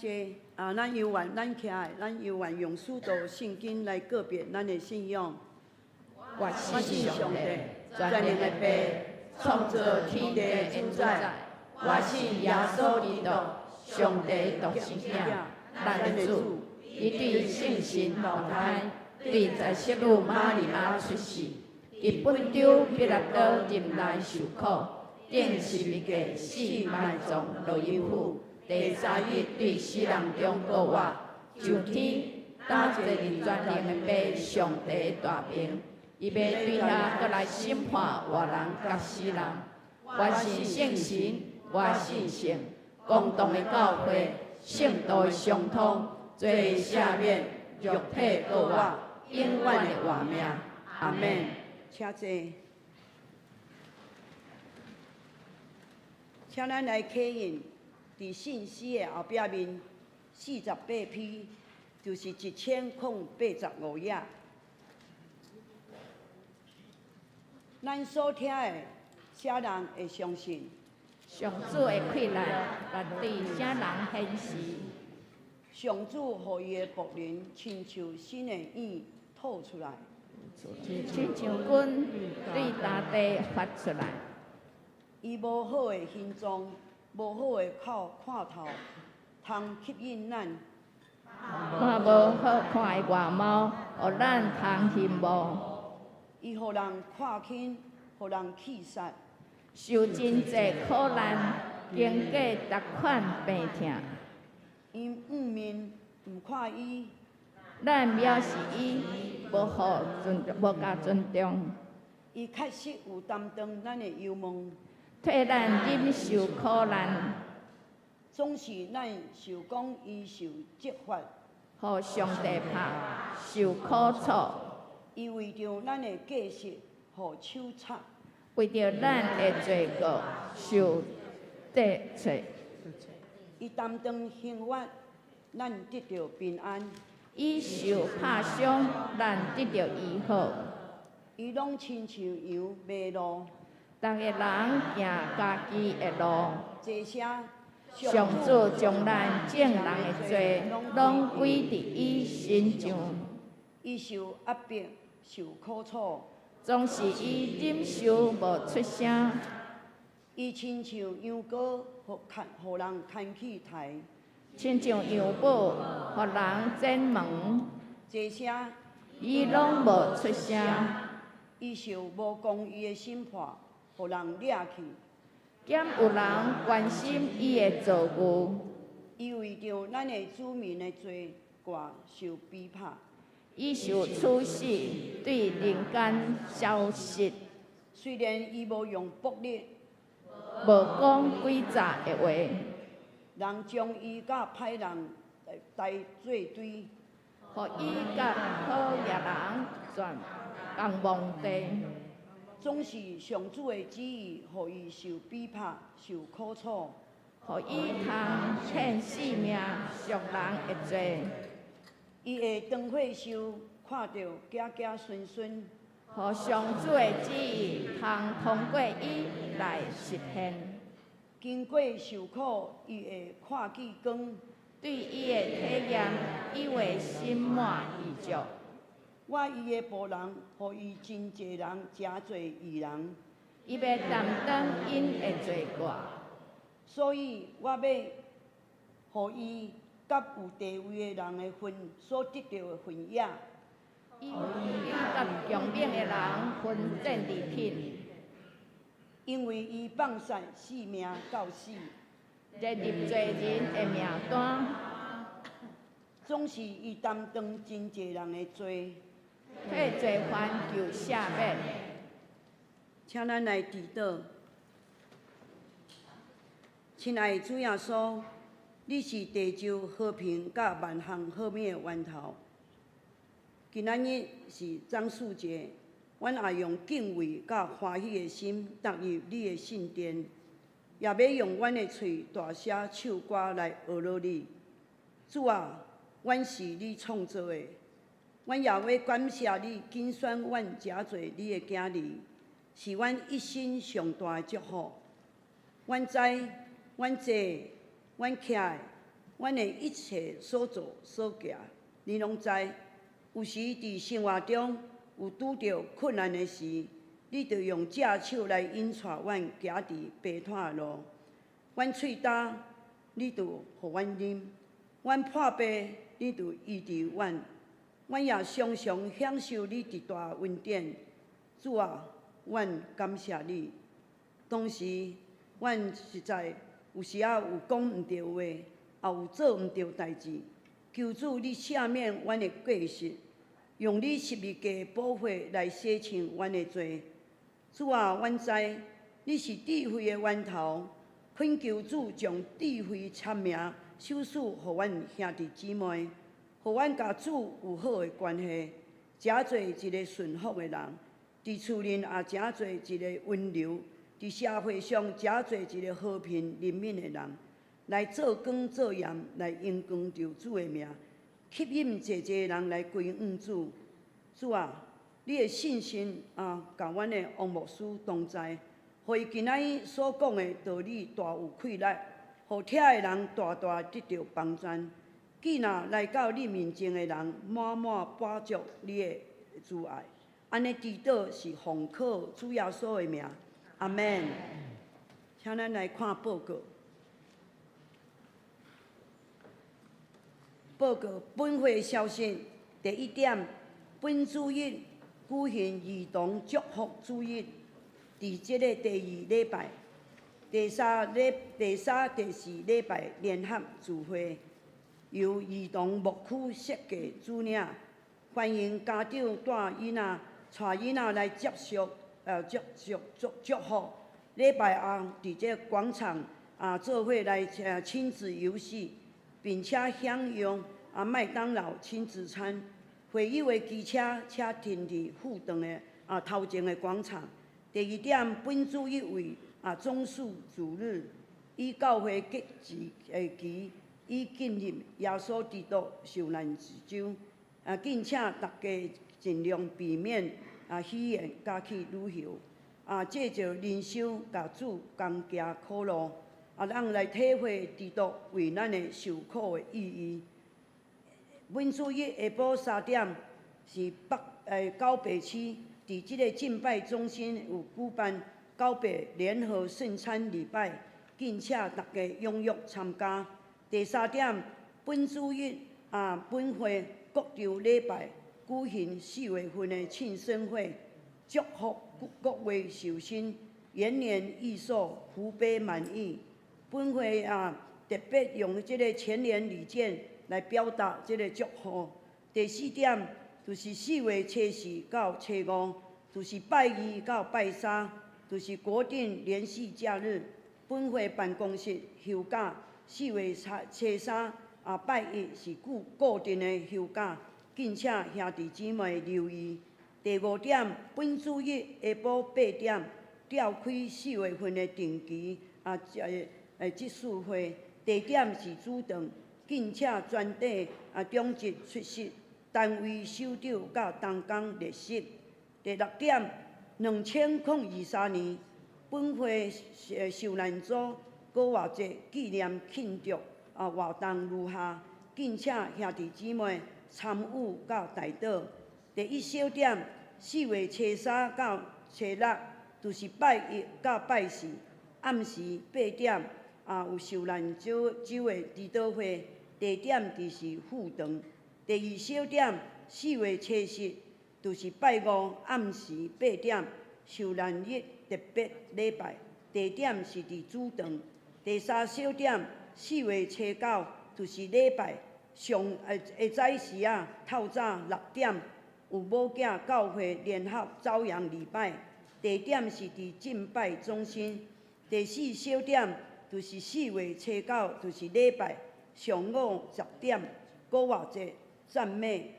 者咱犹原咱徛的，咱犹原用许多圣经来告别咱的信仰。我信上帝，全能的爸，创造天地的主宰。我信耶稣基督，上帝独生子，咱的主，伊对圣神同胎，对在圣女玛利亚出世，伫本州彼拉多任内受苦，顶十字架死埋葬落阴府。第三日对死人中复活，上天打坐伫全能的爸上帝的大名，伊要对遐搁来审判活人甲死人。我信圣神，我信圣，公道的教会，圣道的相通，罪赦免，肉体复活，永远的活命。阿门。请坐。请咱来刻印，伫信息的后壁面48篇，就是1085页。咱所听的，啥人会相信？上主会开来，来对啥人显示？上主予伊的仆人，亲像新的意吐出来，亲像阮对大地发出来。伊无好的形状，无好的看头，通吸引咱。看无好看的外貌，互咱通羡慕。伊互人看轻，互人气杀。受真济苦难，经过逐款病痛。因五面毋看伊，咱藐视伊，无甲尊重。伊确实有担当咱的忧闷，替咱忍受苦难，总是咱受讲伊受责罚。互上帝拍，受苦楚。伊为着咱的过失，互手插。为着咱的罪过，受得罪。伊担当刑罚，咱得到平安。伊受拍伤，咱得到医好。伊拢亲像羊迷路，逐个人行家己的路。这些上主将咱正人的罪，拢归伫伊身上。伊受压迫，受苦楚，总是伊忍受无出声。伊亲像羊羔，互人牵去抬。亲像羊母，互人剪门。这些伊拢无出声。伊受无公义的审判，互人掠去。减有人关心伊的造物。伊为着咱的子民的罪过受逼迫。伊受处死，对人间消失。虽然伊无用暴力，无讲诡诈的话，人将伊甲歹人带做对，互伊甲好野人全共亡地。总是上主的旨意，互伊受逼迫、受苦楚，互伊通献性命赎人的罪。伊会当岁寿，看到子子孙孙，互上主的旨意通过伊来实现。经过受苦，伊会看见光。对伊的体验，伊会心满意足。我伊的仆人，互伊真济人，真侪义人。伊要担当因的罪过，所以我要互伊甲有地位的人的份所得到的份野。伊甲强猛的人分战利品，因为伊放散性命到死，列入罪人的名单。总是伊担当真济人的罪。替罪犯求赦免。请咱来祈祷。亲爱的主耶稣，你是地球和平甲万项好命的源头。今仔日是樟树节，阮也用敬畏甲欢喜的心踏入你的圣殿，也要用阮的喙大声唱歌来学乐你。主啊，阮是你创造的。阮也要感谢你拣选阮遮做你的囝儿，是阮一生上大的祝福。阮知，阮坐，阮徛，阮的一切所做所行，你拢知。有时伫生活中有拄着困难的时，你着用只手来引带阮行伫白炭的路。阮喙焦，你着互阮啉；阮破病，你着医治阮。阮也常常享受你极大恩典。主啊，阮感谢你。当时，阮实在有时啊有讲毋对话，也有做毋对代志。求主你赦免阮的过失，用你十字架宝血来洗清阮的罪。主啊，阮知你是智慧的源头，恳求主将智慧参名授予互阮兄弟姊妹，互阮甲主有好的关系，诚做一个顺服的人，伫厝内也诚做一个温柔，伫社会上诚做一个和平人民的人。来做光做盐，来荣光着主的名，吸引济济人来归向主。主啊，你的信心甲阮的王牧师同在，互伊今仔日所讲的道理大有气力，互听的人大大得到帮助。既然来到你面前的人，满满饱足你的慈爱，安尼祈祷是奉靠主耶稣的名，阿门。请咱来看报告。报告本会消息，第一点，本主日举行儿童祝福主日，伫即个第2礼拜、第三、第4礼拜联合聚会，由儿童牧区设计主领，欢迎家长带囡仔、带囡仔来接受祝福。礼拜后伫这广场做伙来亲子游戏。并且享用麦当劳亲子餐。会友的机车且停伫附近的头前的广场。第二点，本主日为总数主日，以教会节期以纪念耶稣基督受难之周。敬请大家尽量避免喜宴加去旅游。借着灵修，甲主同行苦路。咱来体会基督为咱的受苦的意义。本主日下晡3点是高北区伫即个敬拜中心有举办高北联合圣餐礼拜，敬请大家踊跃参加。第3点，本主日本会各州礼拜举行4月份的庆生会，祝福各位寿星延年益寿，福杯满溢。本会特别用即个全联礼券来表达即个祝福。第4点就是4月初4到初5，就是拜2到拜3，就是国定连续假日。本会办公室休假4月初3拜1是固定的休假，敬请兄弟姊妹留意。第5点，本主日下晡8点召开4月份的定期集事会，地点是主堂，敬请全体中职出席，单位首长甲同工列席。第6点，2023年本会受难组高活节纪念庆祝活动如下，敬请兄弟姊妹参与到台岛。第1小点，4月初3到初6，就是拜1到拜4，暗时8点。有受难者的祈祷会，地点就是副堂。第2小点，4月初10，就是拜5暗时8点，受难日特别礼拜，地点是伫主堂。第3小点，4月初9，就是礼拜下早时透早6点，有母囝教会联合朝阳礼拜，地点是伫敬拜中心。第4小点。就是4月初9，就是礼拜上午10点，高活节赞美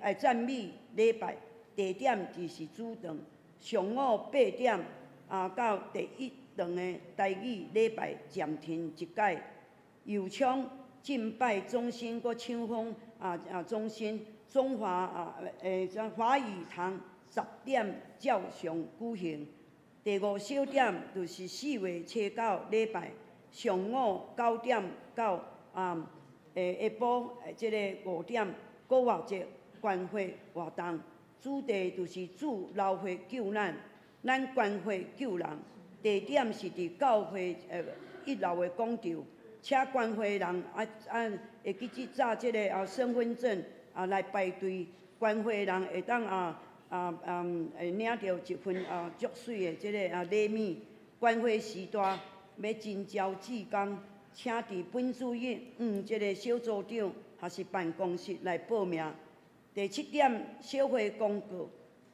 礼拜，地点就是主堂。上午8点到第1堂的台语礼拜暂停一届。油厂敬拜中心佮唱风中心中华华语堂10点照常举行。第5小点就是4月初9礼拜。上午9点到下晡即个5点国乐节关会活动，主题就是主劳会救难，咱关会救人。地点是伫教会1楼的广场，请关会人会去即早即个身份证来排队，关会人会当会领到一份足水的即个礼物。关会时段要真招志工，请伫本主任即个小组长还是办公室来报名。第7点，小会公告。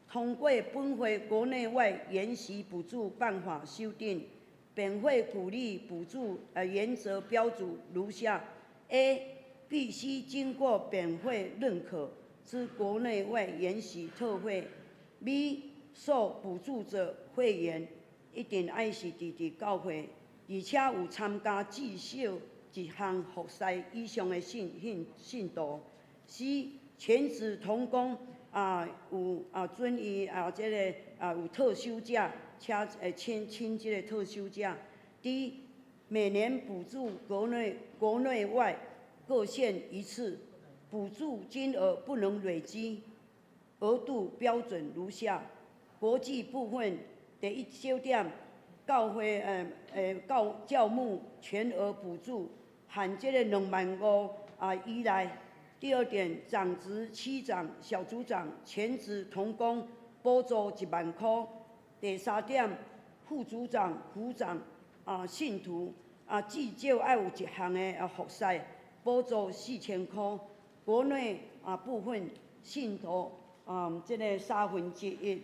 通过本会国内外研习补助办法修订，本会鼓励补助原则标注如下：A. 必须经过本会认可之国内外研习特会 ；B. 受补助者会员一定爱是伫教会，而且有参加至少一项服赛以上的信徒；C. 全职同工。有准予即个有特休假，且请即个特休假。第一，每年补助国内外各县一次，补助金额不能累积，额度标准如下：国际部分第1小点，教会教牧全额补助含即个25000以内。第2点，长职、区长、小组长、全职同工补助10000块。第3点，副组长、股长信徒至少要有一项的服赛，补助4000块。国内部分信徒即个1/3。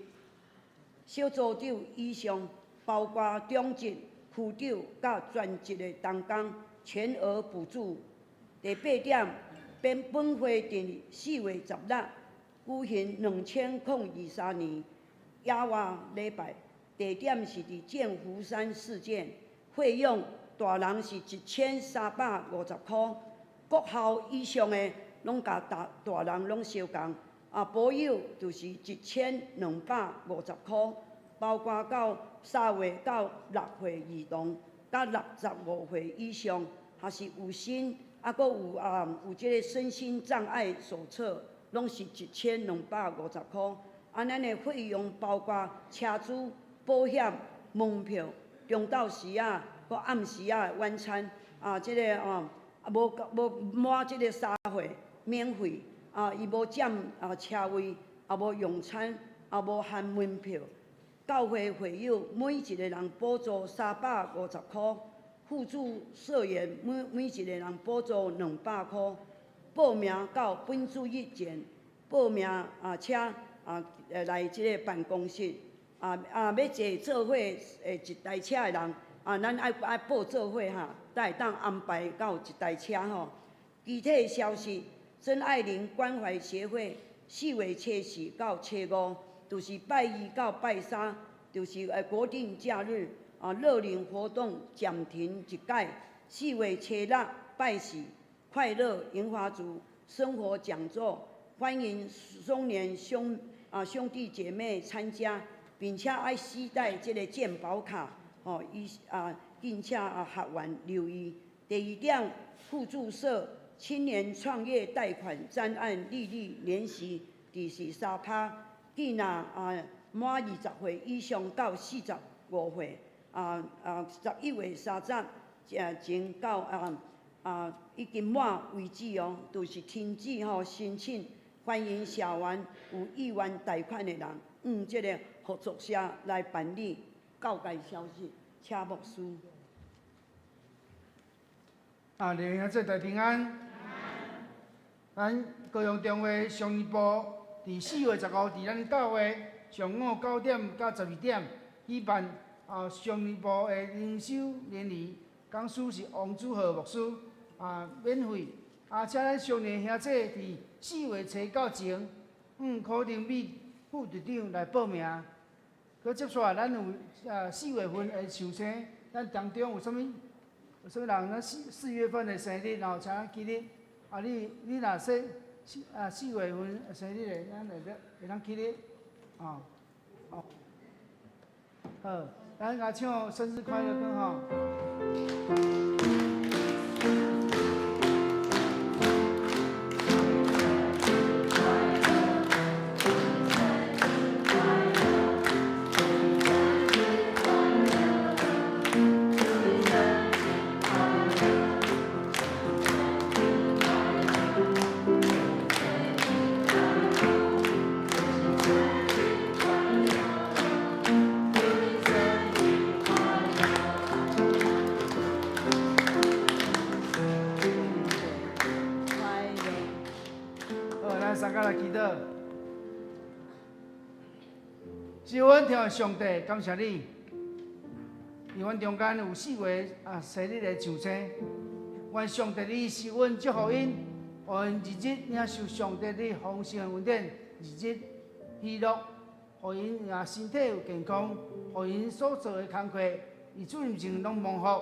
小组长以上，包括中职、区长甲全职的同工，全额补助。第8点。本会伫4月16日举行2023年野外礼拜，地点是伫剑湖山事件，费用大人是1350块，国校以上的拢甲大人拢相共，保有就是1250块，包括到3岁到6岁儿童，甲65岁以上，还是有心。阁有即个身心障碍手册，拢是1250块。咱的费用包括车资、保险、门票、中昼时阁暗时晚餐。即个无满即个3岁免费。伊无占车位，无用餐，无含门票。教会会友每一个人补助350块。辅助社员每一个人补助200块，报名到本主日前报名请来即个办公室要坐做伙一台车的人咱爱报做伙才会当安排到一台车吼。具体消息，真爱玲关怀协会4月初4到初5，就是拜1到拜3，就是国定假日。乐龄活动暂停一改，4月初6拜4，快乐银华族生活讲座，欢迎中年兄弟姐妹参加，并且爱携带这个健保卡，并且学员留意。第2点，互助社青年创业贷款专案利率年息是3%，既若满20岁以上到45岁。11月30日前到已经满为止哦，就是停止申请。欢迎社员有意愿贷款的人，用这个合作社来办理。告解消息，请牧师。弟兄姊妹大平安。咱高雄中华商业部伫4月15日，伫咱教会上午9点到12点举办。商业部的灵修联谊，讲师是王祖和牧师，免费。且咱少年兄弟伫4月初9前可能米副队长来报名。佮接下来咱有4月份的受生，咱当中有啥物人？咱4月份的生日，请咱记日。你若说4月份生日的，咱会当记日。好。咱甲唱生日快乐歌吼。大家来祈祷。是阮听上帝，感谢你。伫阮中间有4位生日的上生，愿上帝你是阮祝福因，互因日日领受上帝你丰盛的恩典，日日喜乐，互因身体有健康，互因所做的工课，以主名前拢蒙福。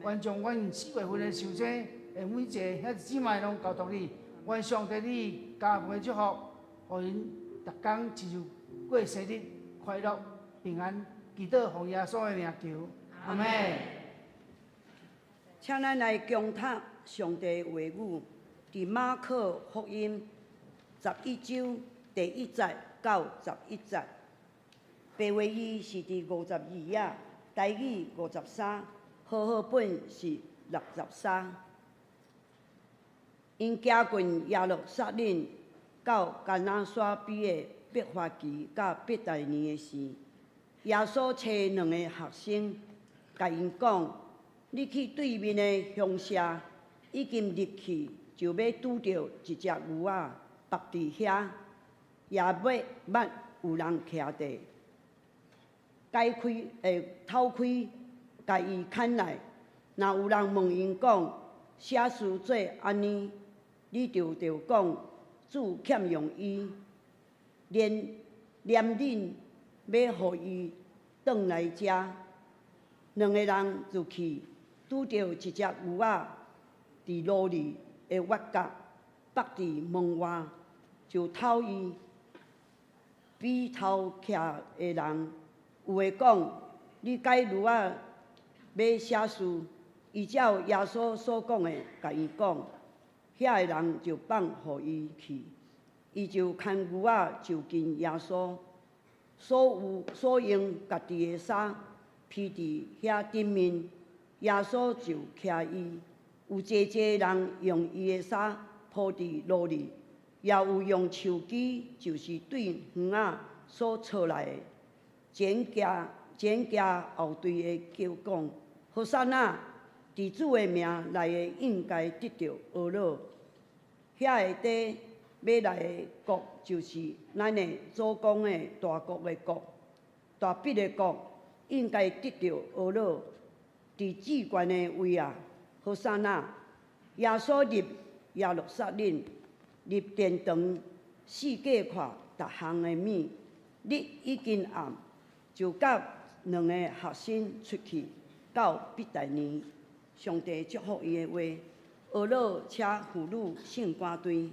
愿将阮4月份的上生的每一个遐姊妹拢交托你，愿上帝你加倍祝福，互因逐工只有过生日快乐平安，祈祷奉耶稣的名求。阿妹，请咱来共读上帝话语，伫马可福音11章第1节到11节。白话语是伫52页，台语53，和合本是63。因行近耶路撒冷到橄榄山边的伯法其甲伯大尼的时，耶稣找2个学生。甲因讲：“你去对面的乡舍，已经入去，就要拄到一只牛仔伏伫遐，也捌有人徛地，偷开，甲伊牵来。若有人问因讲，啥事做安尼，你就讲主欠用伊，念恁要互伊转来遮。” 2个人就去，拄着一只牛仔伫路里的弯角，伏伫门外，就偷伊。比偷徛的人有诶讲：“你解牛仔要啥事？”依照耶稣所讲诶，甲伊讲，遐个人就放互伊去。伊就牵牛仔就近耶稣，所用家己诶衫。 披伫遐顶面，耶稣就徛伊。有济人用伊的衫铺伫路里，也有用树枝，就是对园仔所错来的。前行后队的叫讲：“和散那，伫主的名来的应该得到呵乐。”遐个底要来的国，就是咱的祖公的大国的国，大笔的国。 应该得到呵乐，伫至悬的位啊！和散那，耶稣入耶路撒冷，入殿堂，四界看逐项的物。日已经暗，就甲2个学生出去到伯大尼。上帝祝福伊的话，呵乐且妇女圣歌队。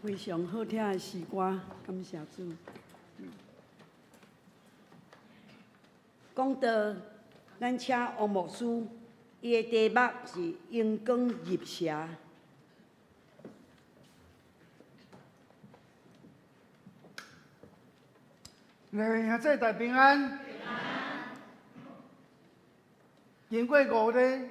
非常好听的诗歌，感谢主。讲到咱请王牧师，伊的题目是“阳光入社”。兄弟大平安。经过5日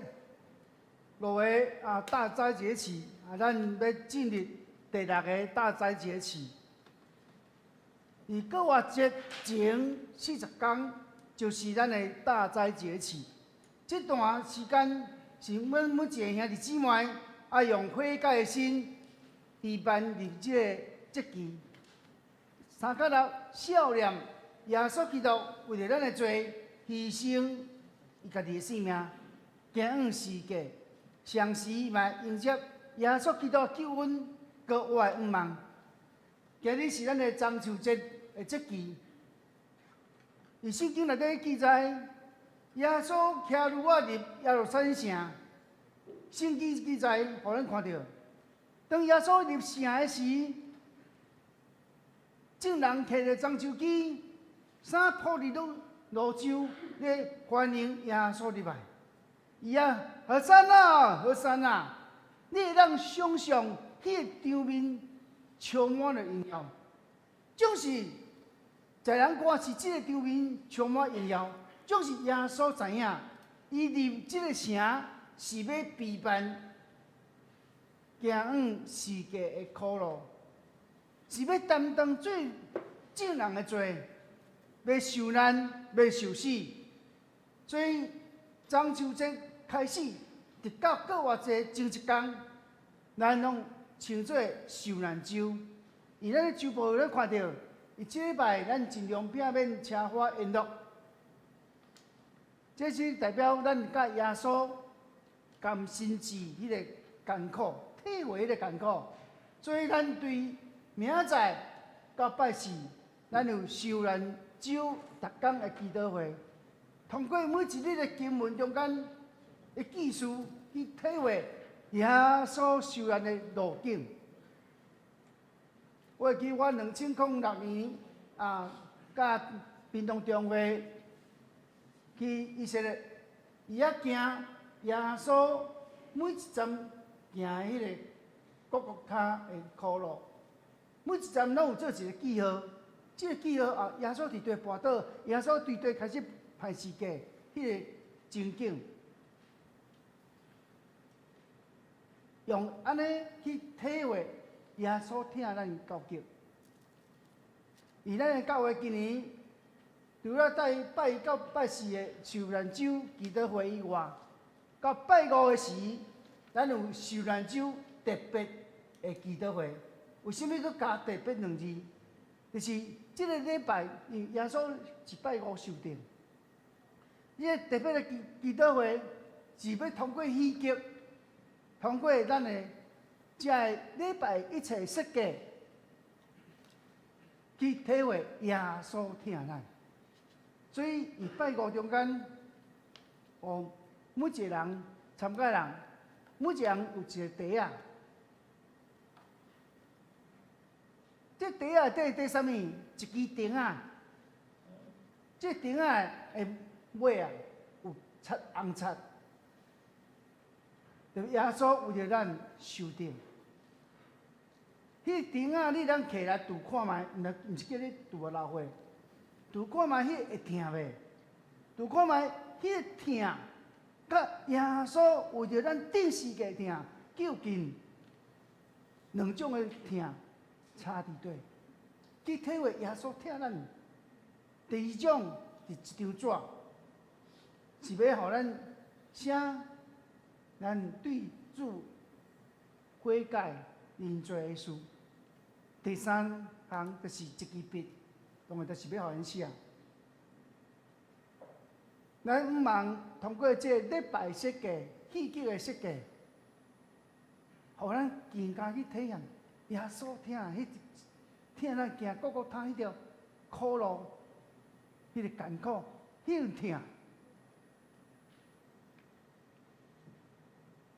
大斋节期，咱要进入第6个大斋节期。伫国月节前40天，就是咱的大斋节期。这段时间是每一个兄弟姊妹要用悔改的心，置办入这个节期。3角6孝念耶稣基督为了咱的罪牺牲伊家己的性命，行往世界，同时嘛迎接耶稣基督救恩国外的愿望。今日是咱的中秋节的节期，伫圣经内底记载，耶稣骑驴仔入耶路撒冷城，圣经记载，互咱看到，当耶稣入城的时，众人摕着棕树枝，衫铺伫路上，咧欢迎耶稣入来。伊何山啊，何山啊！你会当想象迄个场面充满了荣耀，总是在人看是即个场面充满荣耀，总是耶稣知影，伊入即个城是要陪伴行往世界的苦路。是要担当最众人的罪，要受难，要受死。所以中秋节开始，直到国月节前1天，咱拢称作受难周。而咱的周报咱看到，伊这礼拜咱尽量避免车祸延落。这是代表咱甲耶稣甘心志迄个艰苦，体会迄个艰苦。所以咱对明仔到拜四，咱有受难周逐天的祈祷会，通过每一日的经文中间的记事去体会耶稣受难的路径。我会记我2006年甲屏东中会去以色列，伊行耶稣每一站行迄个各国脚的苦路。每一站拢有做一个记号，这个记号耶稣伫对跋倒，耶稣伫对开始歹世界，迄个情景，用安尼去体会耶稣听咱的交集。而咱的教会今年除了在拜1到拜4的受难周祈祷会以外，到拜5的时，咱有受难周特别的祈祷会。为什么佮加特别2字？就是这个礼拜，耶稣是拜5受定。这个特别的祈祷会是要通过戏剧，通过咱的这个礼拜一切设计，去体会耶稣听咱。所以，伊拜5中间，每一个人参加人，每一个人有一个题啊。这题啊，底啥物？一支钉啊。这钉啊的尾啊有红漆，就耶稣为了咱受定。迄钉啊，你通摕来拄看觅，毋是叫你拄啊老岁，拄看觅迄会疼袂？拄看觅迄个疼，甲耶稣为着咱顶世界疼，究竟两种的疼。差伫对，去体会耶稣听咱。第二种是一张纸，是要互咱写咱对主悔改认罪的事。第3项就是一支笔，当然就是要互咱写。咱毋茫通过这礼拜设计、戏剧的设计，互咱更加去体验。耶稣听咱行各国他迄条苦路，迄个艰苦，迄种疼。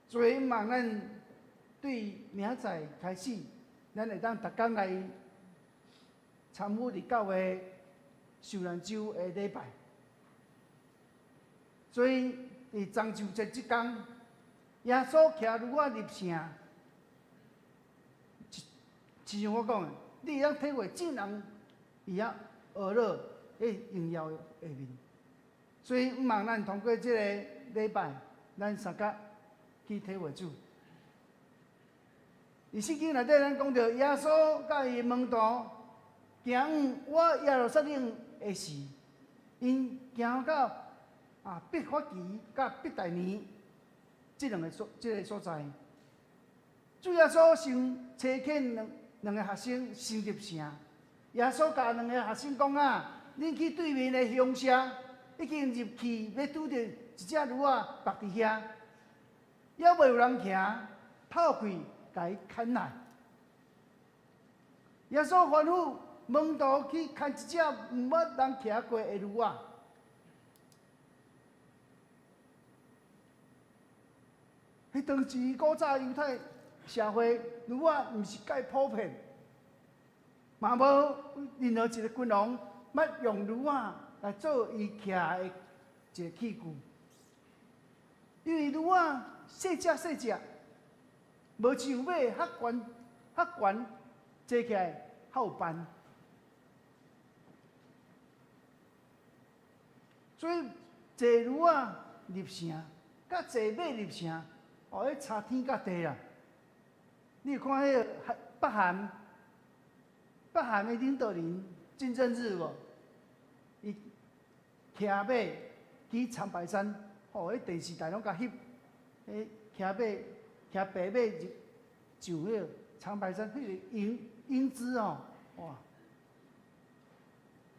所以望咱对明仔开始，咱会当逐工来参与伫教会受难周的礼拜。所以伫中秋节即天，耶稣徛炉仔入城，亲像我讲的，你会当体会众人伊遐娱乐迄荣耀的面。所以，毋茫咱通过即个礼拜，咱三甲去体会主。伫圣经内底，咱讲到耶稣甲伊门徒行往我耶路撒冷的时，因行到伯法其甲伯大尼即个所在。主耶稣先差遣两个学生先入城，耶稣甲两个学生讲恁去对面的乡舍，已经入去，要拄着一只驴仔绑伫遐，还未有人行，透开。甲伊牵来，耶稣吩咐门徒去牵一只毋捌人骑过的驴仔。迄当时古早犹太社会，驴仔毋是介普遍，嘛无任何一个君王捌用驴仔来做伊骑的一个器具，因为驴仔细只。无像马较悬，坐起来较有班。所以坐驴仔入城，甲坐马入城，迄差天甲地啦。你有看迄个北韩的领导人金正日无？伊骑马去长白山，迄电视台拢甲翕，迄骑马。骑白马上迄个长白山，迄个英姿哇，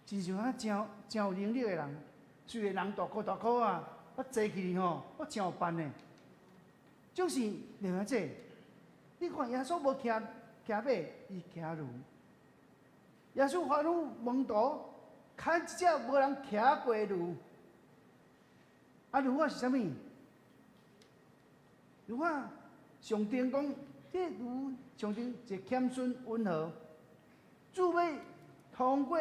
真像真有能力的人。虽然人大箍坐起我真有办的。就是另外这，你看耶稣无骑马，伊骑驴。耶稣吩咐门徒牵一只无人骑过的驴。驴仔是啥物？驴仔。上帝讲，这驴象征一个谦逊温和，主要通过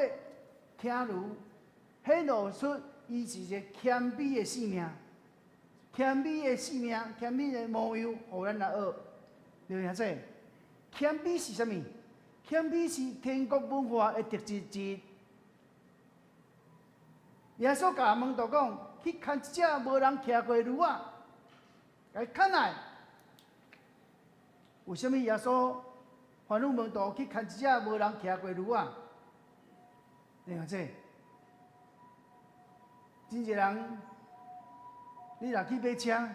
骑驴显露出伊是一个谦卑的性命，谦卑的性命，谦卑的模样，互咱来学。了解这？谦卑是啥物？谦卑是天国文化的特质之一。耶稣甲门徒讲，去牵一只无人骑过的驴仔，甲伊牵来。为什么耶稣吩咐门徒去牵一只无人骑过驴仔？你看这，真侪人，你若去买车，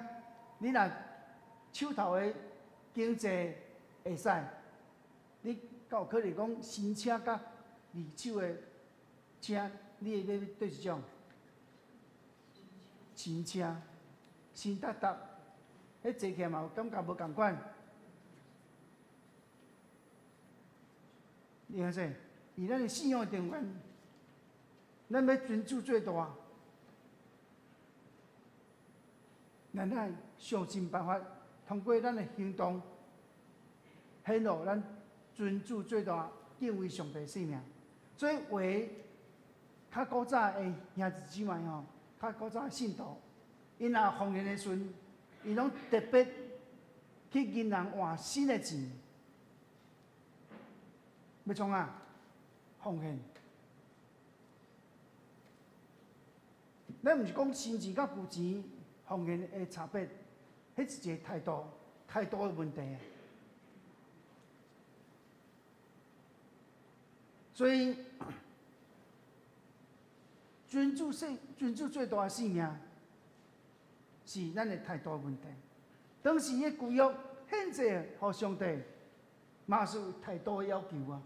你若手头的经济会使，你敢有可能讲新车甲二手的车，你会买对一种？新车，新搭，迄坐起来嘛有感觉无共款。你看这，以咱的信仰定位，咱要尊主最大，咱爱想尽办法，通过咱的行动，显露咱尊主最大，敬畏上帝性命。所以话，较古早的兄弟姊妹吼，较古早的信徒，因若奉献的时阵，伊拢特别去银行换新的钱。要创奉献。咱毋是讲新钱甲旧钱奉献的差别，迄是一个态度的问题。所以，尊主最大的性命，是咱的态度的问题。当时的旧约献祭互上帝，嘛是有态度的要求啊。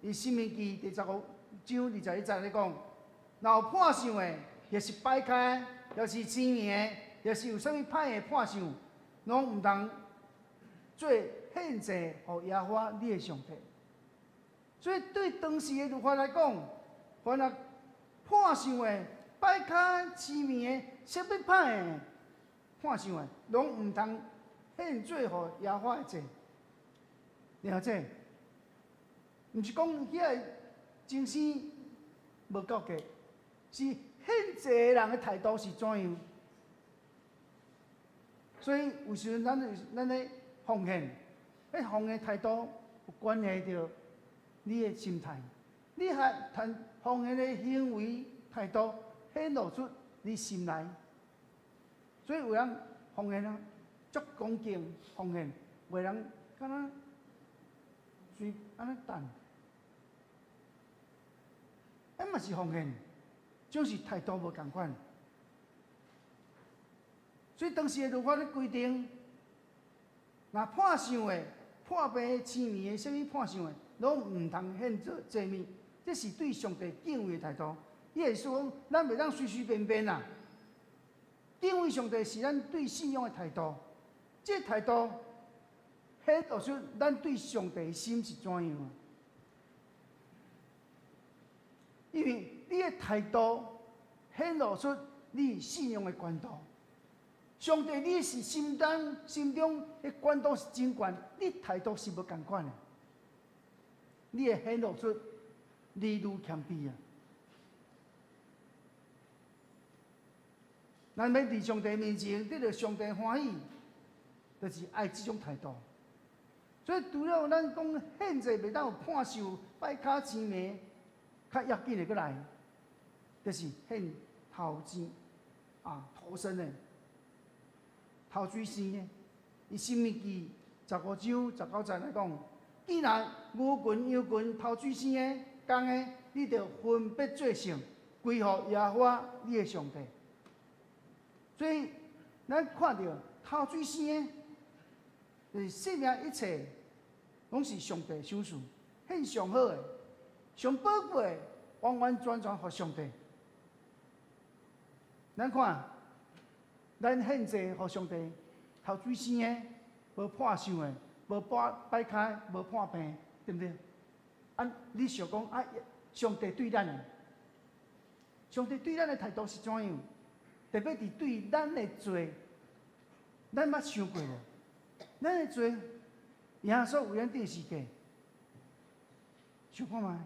伊申命记第15章21节咧讲，若有破相的，也是摆开，也是生硬的，也是有啥物歹的破相，拢毋通做献祭互耶和华你的上帝。所以对当时的律法来讲，凡若破相的、摆开、生硬的、啥物歹的破相的，拢毋通献做互耶和华的祭。了解？毋是讲遐个精神无够格，是现济人的态度是怎样。所以有时阵咱咧奉献，迄奉献态度有关系到你的心态，你奉献的行为态度显露出你心内。所以有人奉献啊，足恭敬奉献，有人敢若随安尼等，嘛是奉献，就是态度无共款。所以当时的律法咧规定，若判相的、判病的、青年的、什物判相的，拢毋通献做祭物。这是对上帝敬畏的态度。伊会说，咱袂当随随便便啊。敬畏上帝是咱对信仰的态度。这态度显露出咱对上帝的心是怎样啊？因为你的态度显露出你信仰的关度。上帝，你是心中的关度是真悬，你态度是无共款的。你会显露出你愈谦卑啊！咱要伫上帝面前得到上帝欢喜，就是爱这种态度。所以除了咱讲现在袂当有判受、拜卡钱糜，较要紧的过来，就是献头钱头生的。头水生的，伊申命记15章19节来讲，既然牛群、羊群、头水生的公的，你着分别做圣，归乎耶和华你的上帝。所以，咱看到头水生的，就是生命一切，拢是上帝手术，献上好的、上宝贵的，完完全全互上帝。咱看。咱献祭互上帝，头水生的，无破相的，无摆开，无破病，对不对？你想讲上帝对咱的，上帝对咱的态度是怎样？特别是对咱的罪，咱捌想过无？咱的罪，耶稣为咱定死价，想看觅，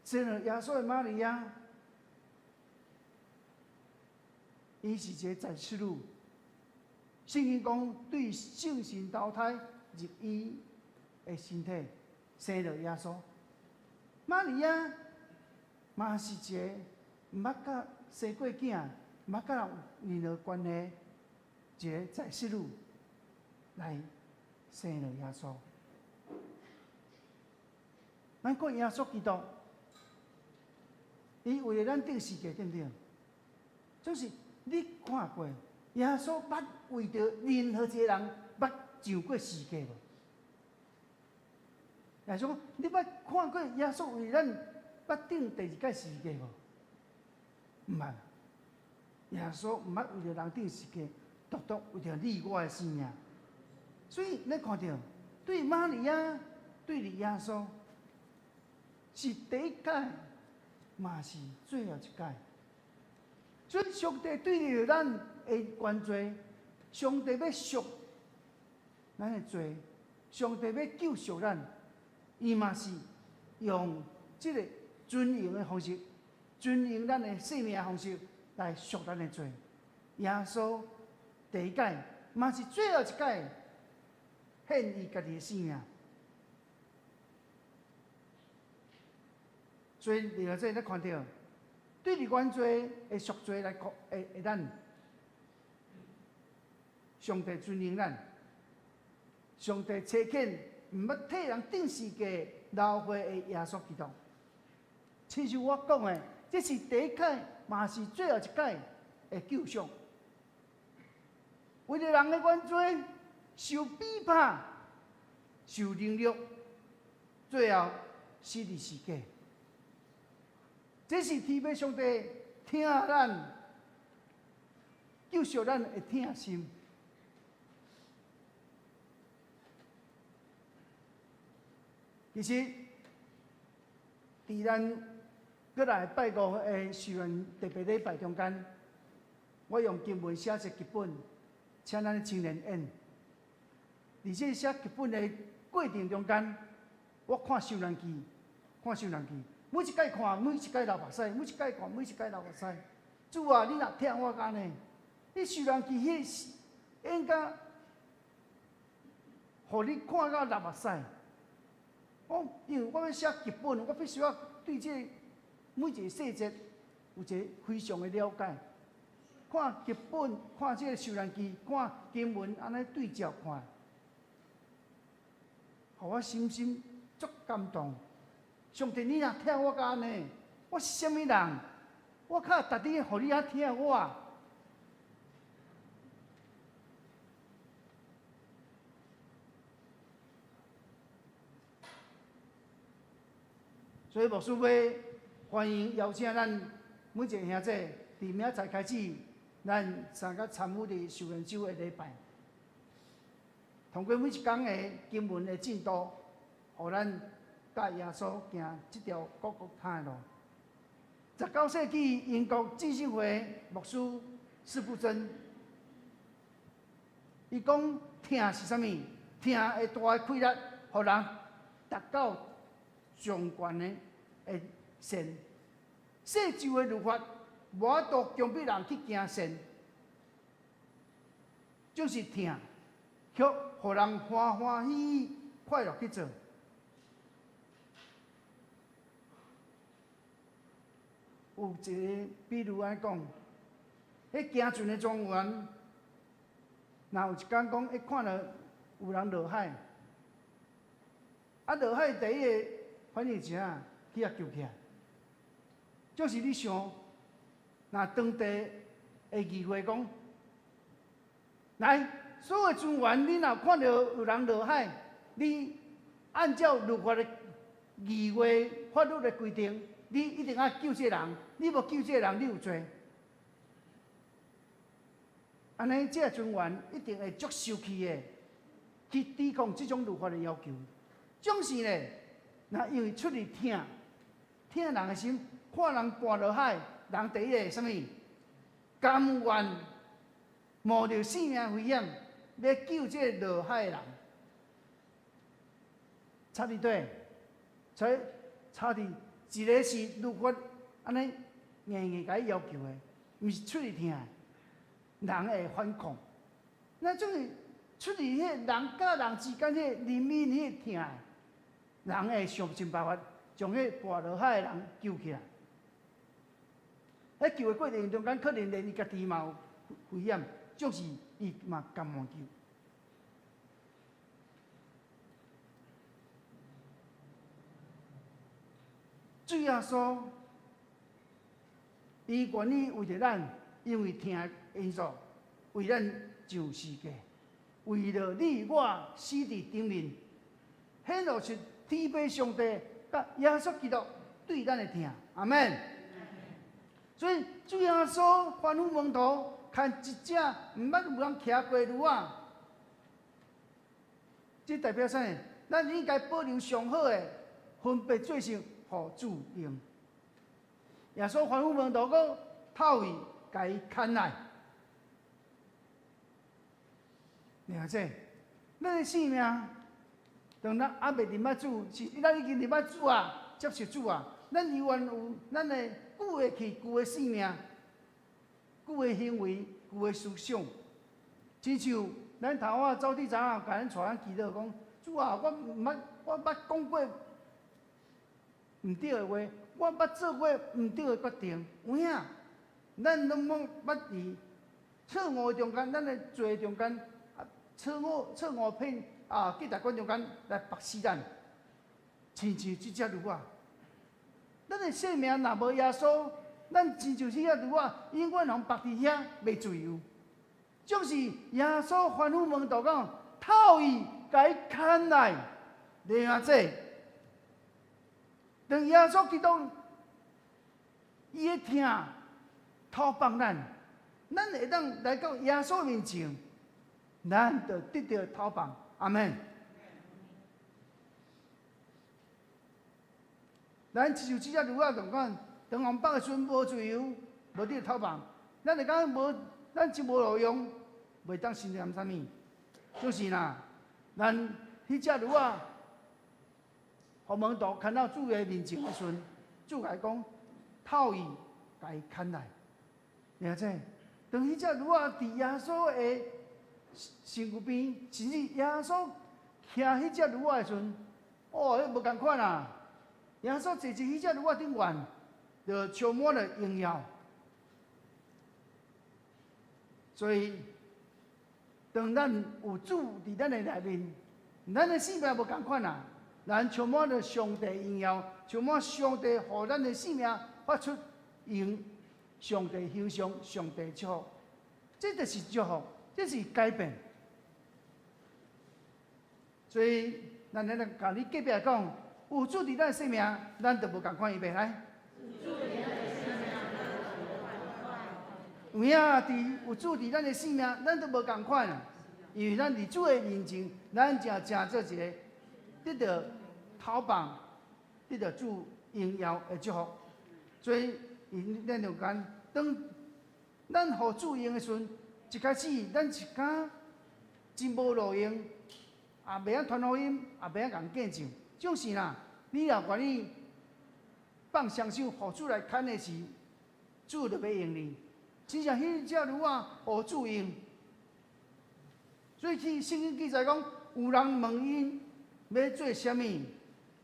生了耶稣的玛利亚。伊是一个在世女，圣经讲对圣神投胎入伊的身体，生了耶稣。玛利亚嘛是一个毋捌甲生过囝，毋捌甲人有任何关系，一个在世女来生了耶稣。咱讲耶稣基督，伊为了咱定世界，对不对？就是你看过耶稣捌为着任何一个人捌上过世界无？耶稣讲，你捌看过耶稣为咱捌顶第二届世界无？毋捌。耶稣毋捌为着人顶世界，独独为着你我的生命。所以咱看到，对玛利亚，对你耶稣，是第一届，嘛是最后一届。所以上帝对着咱的原罪，上帝要赎咱的罪，上帝要救赎咱，伊嘛是用这个尊荣的方式，尊荣咱的生命的方式来赎咱的罪。耶稣第一届，嘛是最后一届，献伊家己的生命。所以另外这咱看到。对你原罪的赎罪来讲，会咱上帝尊荣咱，上帝差遣毋捌替人定世界流血的耶稣基督。亲像我讲的，这是第一届，嘛是最后一届的救赎。为了人的原罪受逼迫、受凌辱，最后死伫世界。这是天父上帝疼咱、救赎咱的疼心。其实，伫咱过来拜五的受愿特别礼拜中间，我用经文写一个剧本，请咱青年演。而且写剧本的过程中间，我看受难记，看受难记，每一届看，每一届流目屎，每一届看，每一届流目屎。主啊，你若听我讲呢，你受难记迄应该，互你看到流目屎。因为我要写剧本，我必须要对这每一个细节有一个非常的了解。看剧本，看这个受难记，看经文，安尼对照看，互我深深足感动。上帝，你若听我讲呢，我是啥物人？我靠，逐日互你听我。所以牧师要欢迎邀请咱每一个兄弟，伫明仔载开始，咱参加参与的受恩周的礼拜，通过每一天的经文的进度，互咱甲耶稣行这条各各他的路。19世纪英国浸信会牧师施布真，伊讲听是啥物？听会大开力，互人达到上悬的善。世旧的律法无法度强迫人去行善，就是听，却互人欢欢喜喜、快乐去做。有一个比如安讲，迄行船的庄园，若有一天讲，伊看到有人落海，落海第一个反应是啥？去救起来。就是你想，若当地的议会讲，来，所有的船员，你若看到有人落海，你按照律法的议会法律的规定，你一定要救这人，你无救这人，你有罪。安尼，这船员一定会足生气的，去抵抗这种律法的要求。总是呢，若因为出去听人的心。看人跌落海，人第一个什么？甘愿冒着性命危险，要救这落海的人。差伫对，差伫一个是律法安尼硬硬甲伊要求的，毋是出去听，人会反抗。那种出去迄人甲人之间迄人民迄听的，人会想尽办法将迄跌落海的人救起来。喺救的过程中间，可能连伊家己嘛有危险，总是伊嘛甘愿救。主耶稣，伊愿意为着咱，因为听的因素，为咱上世界，为了你我死伫顶面，显露出天父上帝甲耶稣基督对咱的听。阿门。所以主耶稣吩咐门徒，看一只毋捌有人骑过驴仔，这代表啥？咱应该保留上好的，分别做成互主用。耶稣吩咐门徒讲，透伊甲伊牵来。了解，咱的性命，当咱还未认捌主，是咱已经认捌主啊，接受主啊，咱依然有咱的。旧的气、旧的生命、旧的行为、旧的思想，亲像咱头仔走伫早甲咱带咱祈祷讲：主啊，我捌讲过毋对的话，我捌做过毋对的决定，有影？咱拢捌伫错误中间，咱的罪中间，错误骗记大官中间来绑死咱，亲像即只驴仔。咱的性命若无耶稣，咱亲像迄个驴仔，永远通绑伫遐袂自由。总是耶稣吩咐门徒讲，透伊甲伊牵来，弟兄姊，当耶稣基督伊的听讨放咱，咱会当来到耶稣面前，咱就得到讨放。阿门。咱亲像即只驴仔同款，当往北的时阵无自由，无得讨放。咱会讲无，咱真无路用，袂当心念啥物。就是啦，咱迄只驴仔互门徒牵到主的面前的时阵，主甲伊讲，透伊甲伊牵来。了解？当迄只驴仔伫耶稣的身躯边，甚至耶稣骑迄只驴仔的时阵，哦，迄无共款啊！耶稣坐伫迄只驴仔顶悬，就充满了荣耀。所以，当咱有主伫咱的内面，咱的性命无共款啊！咱充满了上帝荣耀，充满上帝互咱的性命发出用上帝欣赏、上帝祝福，这就是祝福，这是改变。所以，咱来甲你隔壁讲，有主伫咱的性命，咱就无共款，预备来。有影有主伫咱的性命，咱都无共款，因为咱伫主的面前，咱正做一个得到头棒，得到主荣耀的祝福。所以，咱就讲，当咱互主用的时阵，一开始咱一敢真无路用，也袂晓传福音，也袂晓共见证。总是啦，你若愿意放双手，互主来牵的时，主就要用你。真正迄只驴仔互主用，所以去圣经记载讲，有人问因要做啥物，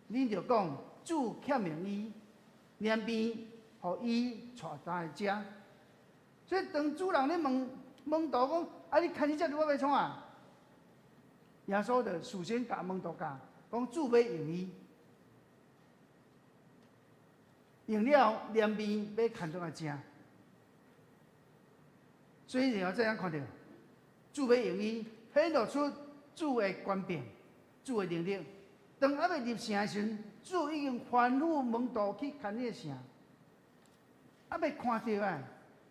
恁就讲主欠命伊，连边互伊带来遮。所以当主人咧问道讲，啊你牵迄只驴仔要创啊？耶稣就事先甲问道讲主要用伊，用了连边要牵倒来遮。所以然后这样看到，主要用伊显露出主的权柄、主的能力。当还未入城的时，主已经吩咐门徒去牵迄个城。还未看到啊，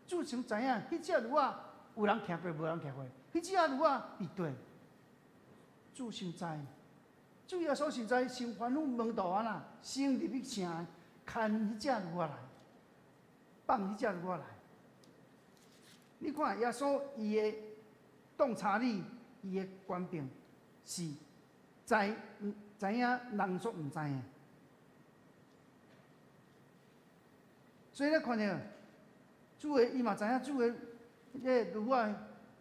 主先知影迄只驴仔有人骑过，无人骑过。迄只驴仔伫对，主先知。主耶稣先知，先吩咐门徒啊啦，先入去城牵迄只驴仔来，放迄只驴仔来。你看耶稣伊的洞察力，伊的权柄是知影人所唔知的。所以咱看到主的伊嘛知影主的迄个驴仔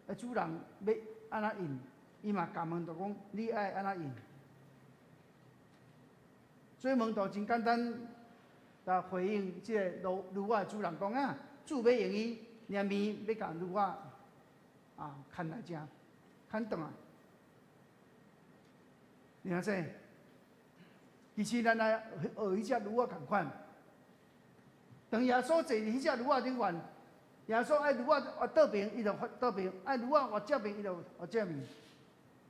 的主人要安怎用，伊嘛甲门徒讲你爱安怎用。所以门徒真简单，来回应即个驴仔的主人讲啊，主要用伊。连面要甲驴仔牵来遮，牵倒来。你看这，其实咱来学迄只驴仔共款。当耶稣坐伫迄只驴仔顶悬，耶稣爱驴仔活倒边，伊就活倒边；爱驴仔活正边，伊就活正边。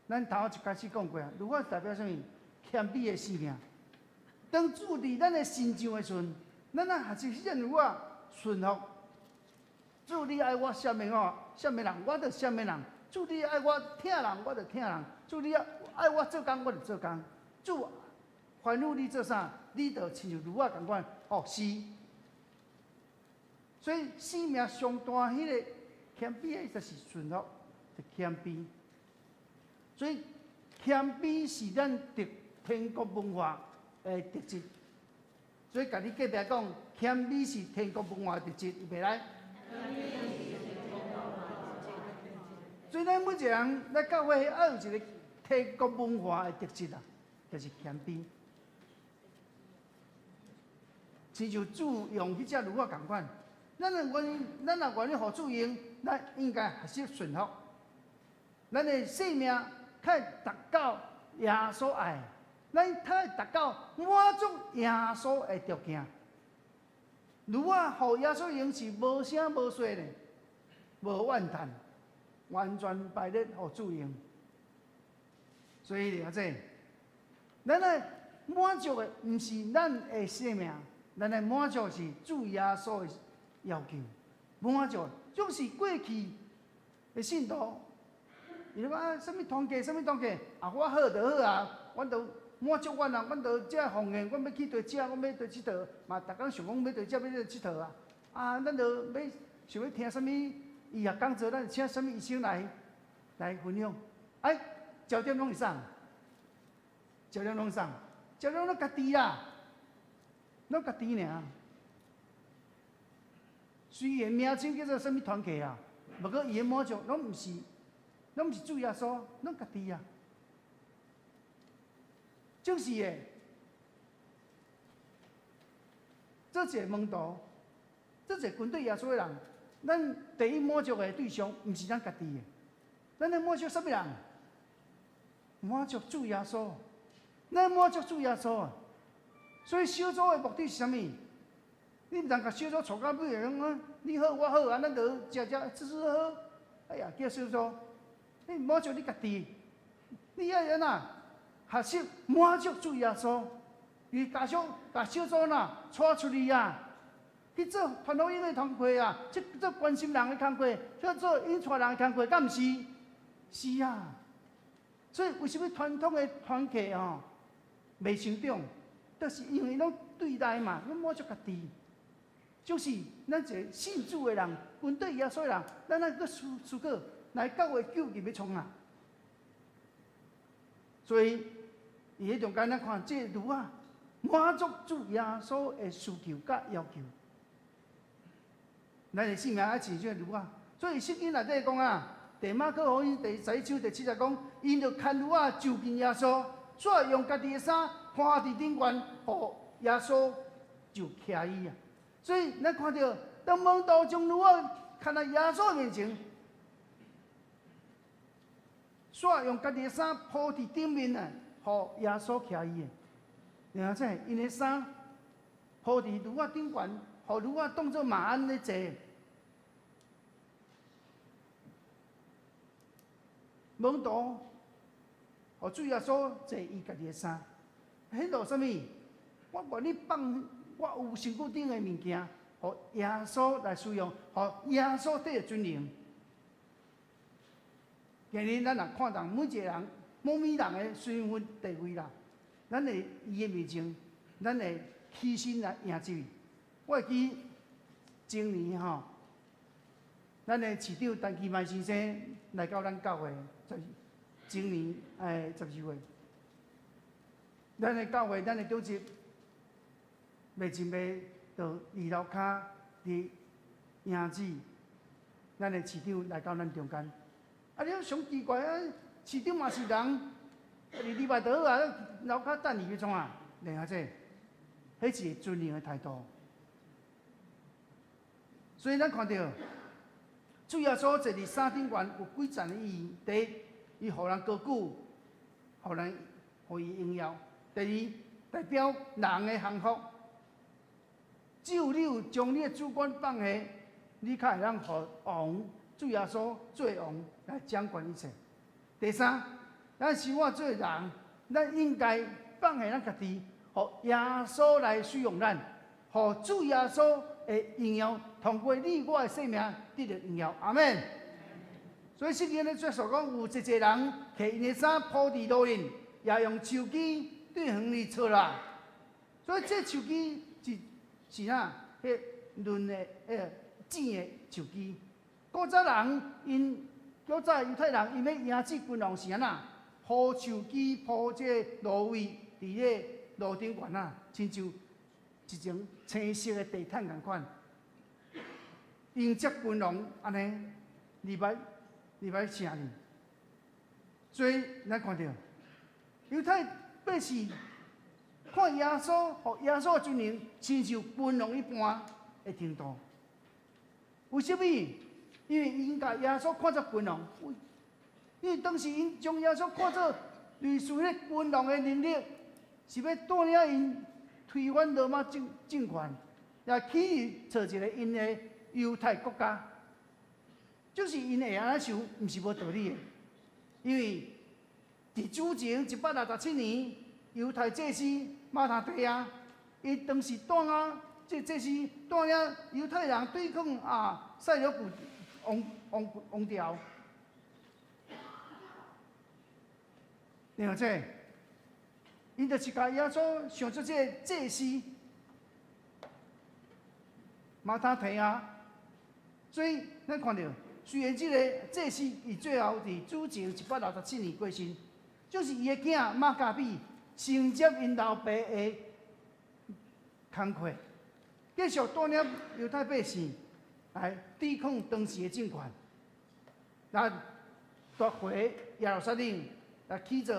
咱头一开始讲过啊，驴仔代表啥物？谦卑的生命。当主伫咱的心上的时阵，咱还是迄只驴仔顺服。主你爱我什么人，我就什么人；主你爱我疼人，我就疼人；主你爱我做工，我就做工。主吩咐你做啥，你就亲像驴仔共款，是。所以生命上大迄个谦卑的，就是顺服，就谦卑。所以谦卑是咱得天国文化的特质。所以甲你隔壁讲，谦卑是天国文化的特质，预备来。所以咱每一个人来教会要有一个天国文化的特质啊，就是谦卑。亲像主用迄只驴仔共款，咱若愿意互主用，咱应该学习顺服。咱的性命较达到耶稣爱，咱较达到满足耶稣的条件。驴仔互耶稣用是无声无说的，无怨叹，完全摆咧互主用。所以了解，咱来满足的毋是咱的生命，咱来满足是主耶稣的要求。满足总是过去的信徒，伊讲啊，什么团契，什么团契，我好就好啊，阮都满足阮啊，阮就遮奉献，阮要去佗遮，阮要佗佚佗，嘛，逐工想讲要佗遮，要佗佚佗啊，咱就要想要听什么医学讲座，咱就请什么医生来分享。哎，焦点拢是啥？焦点拢是啥？食了咱家己啦，咱家己尔。虽然名称叫做什么团契啊，不过伊的魔族拢毋是主耶稣，咱家己啊。就是的，做一个门徒，做一个军队耶稣的人，咱第一魔族的对象，毋是咱家己的，咱的魔族什么人？魔族主耶稣，咱魔族主耶稣啊。所以小组的目的是啥物？你毋通甲小组吵到尾个，你好我好啊，咱就吃好。哎呀，叫小组，你魔族你家己，你要安怎？学习满足主耶稣，伊加上把小组呐带出去啊，去做传福音的工课啊，去做关心人的工课，去做引带人的工课，敢毋是？是啊。所以为什么传统的团契哦袂成长？就是因为拢对待嘛，拢满足家己。就是咱一个信主的人，军队耶稣的人，咱那个思考来教会救入要创啊。所以。伊迄中间咱看这路啊，满足主耶稣的需求甲要求，咱的性命爱饲这路啊。所以圣经内底讲啊，第马可福音第11章第7节讲，因着牵驴啊就近耶稣，煞用家己的衫摊伫顶悬，互耶稣就徛伊啊。所以咱看到，当门徒将驴啊牵到耶稣面前，煞用家己的衫铺伫顶面啊。互耶稣徛伊的，然后这因的衫铺伫驴仔顶悬，互驴仔当作马鞍咧坐。门徒互主耶稣坐伊家己的衫，迄落啥物？我愿意放我有身躯顶的物件，互耶稣来使用，互耶稣得尊荣。今日咱若看到每一个人。某米人的身份地位啦，咱会伊的面前，咱会起身来迎接伊。我会记前年吼，咱的市长陈其迈先生来到咱教会，前年12月，咱的教会，咱的组织，袂真袂到二楼骹伫迎接咱的市长来到咱中间。啊，你上奇怪啊！市长嘛是人，礼拜倒啊，楼骹等伊要创啊，然后这，迄是尊荣的态度。所以咱看到，主耶稣坐伫山顶悬有几层的意义：第一，伊互人高举，互伊荣耀；第二，代表人的幸福。只有你有将你的主权放下，你才会当互王主耶稣做王来掌管一切。第三，咱生活做人，咱应该放下咱家己，互耶稣来使用咱，互主耶稣的荣耀通过你我的生命得到荣耀。阿门。所以圣经咧最所讲，有一个人摕因的衫铺伫路面，也用手机对远里撮啦。所以这手机是哪？迄论的正的手机。古早人因。古早犹太人因要迎接君王是安那，铺手机铺这芦苇伫咧路顶悬啊，亲像一层青色的地毯共款，迎接君王安尼，礼拜请你。所以咱看到犹太百姓看耶稣，互耶稣的尊荣，亲像君王一般的程度。为什么？因为因甲耶稣看作君王，因为当时因将耶稣看作类似迄君王的能力，是要带领因推翻罗马政权，也起造一个因的犹太国家。就是因会安尼想，毋是无道理的。因为伫主前167年，犹太祭司马他提亚，伊当时带啊，这祭司带领犹太人对抗塞琉古。王朝，然后这，因就是甲耶稣想出这个祭司马他提亚，所以咱看到，虽然这个祭司伊最后伫主前167年过身，就是伊的囝马加比承接因老爸的工课，继续带领犹太百姓来抵抗当时的政权，来夺回耶路撒冷，来起造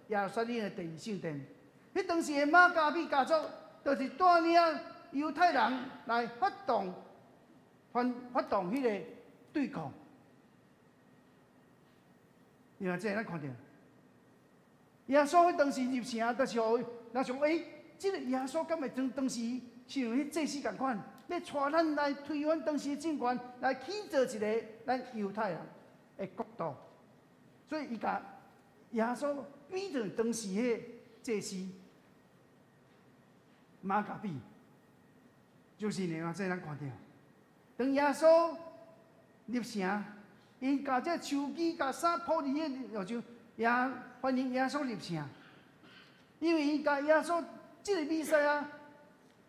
耶路撒冷的第二圣殿。迄当时的马加比家族，就是带领犹太人来发动迄个对抗。然后这咱看到，耶稣迄当时入城，就是互人想，这个耶稣敢会当时像迄祭司共款，要带咱来推翻当时的政权，来起造一个咱犹太人的国度。所以伊甲耶稣比作当时迄祭司马加比，就是然后这咱看到，当耶稣入城。因甲这手机、甲衫铺伫迄，就像欢迎耶稣入城，因为因甲耶稣这个弥赛亚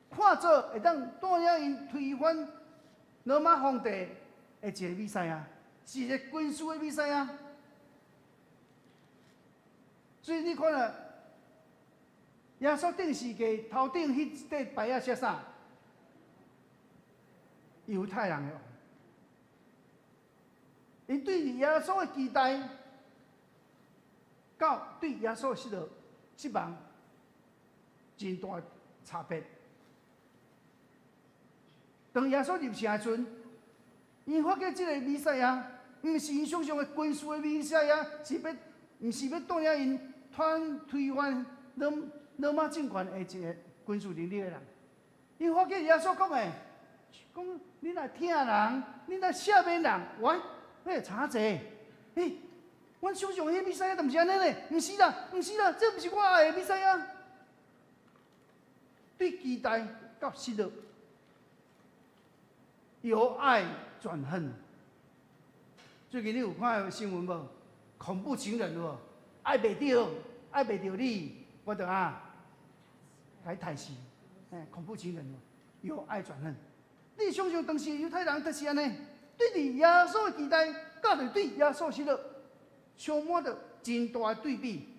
看做会当带领因推翻罗马皇帝的一个弥赛亚，是一个军事的弥赛亚。所以你看了，耶稣顶是个头顶迄块牌仔写啥？犹太人的。因对耶稣的期待，到对耶稣失望，真大差别。当耶稣入城的时阵，因发觉这个弥赛亚，毋是因想象的军事的弥赛亚，毋是要带领因推翻罗马政权的一个军事能力的人。因发觉耶稣讲讲你若听人，你若赦免人，差者，阮想象迄弥赛亚，但毋是安尼咧，毋是啦，这毋是我爱的弥赛亚。对期待到失落，由爱转恨。最近你有看新闻无？恐怖情人无？爱袂到你，我就来刣死。恐怖情人由爱转恨。你想象当时犹太人就是安尼。对伫耶稣的期待，甲着对耶稣失落，充满着真大的对比。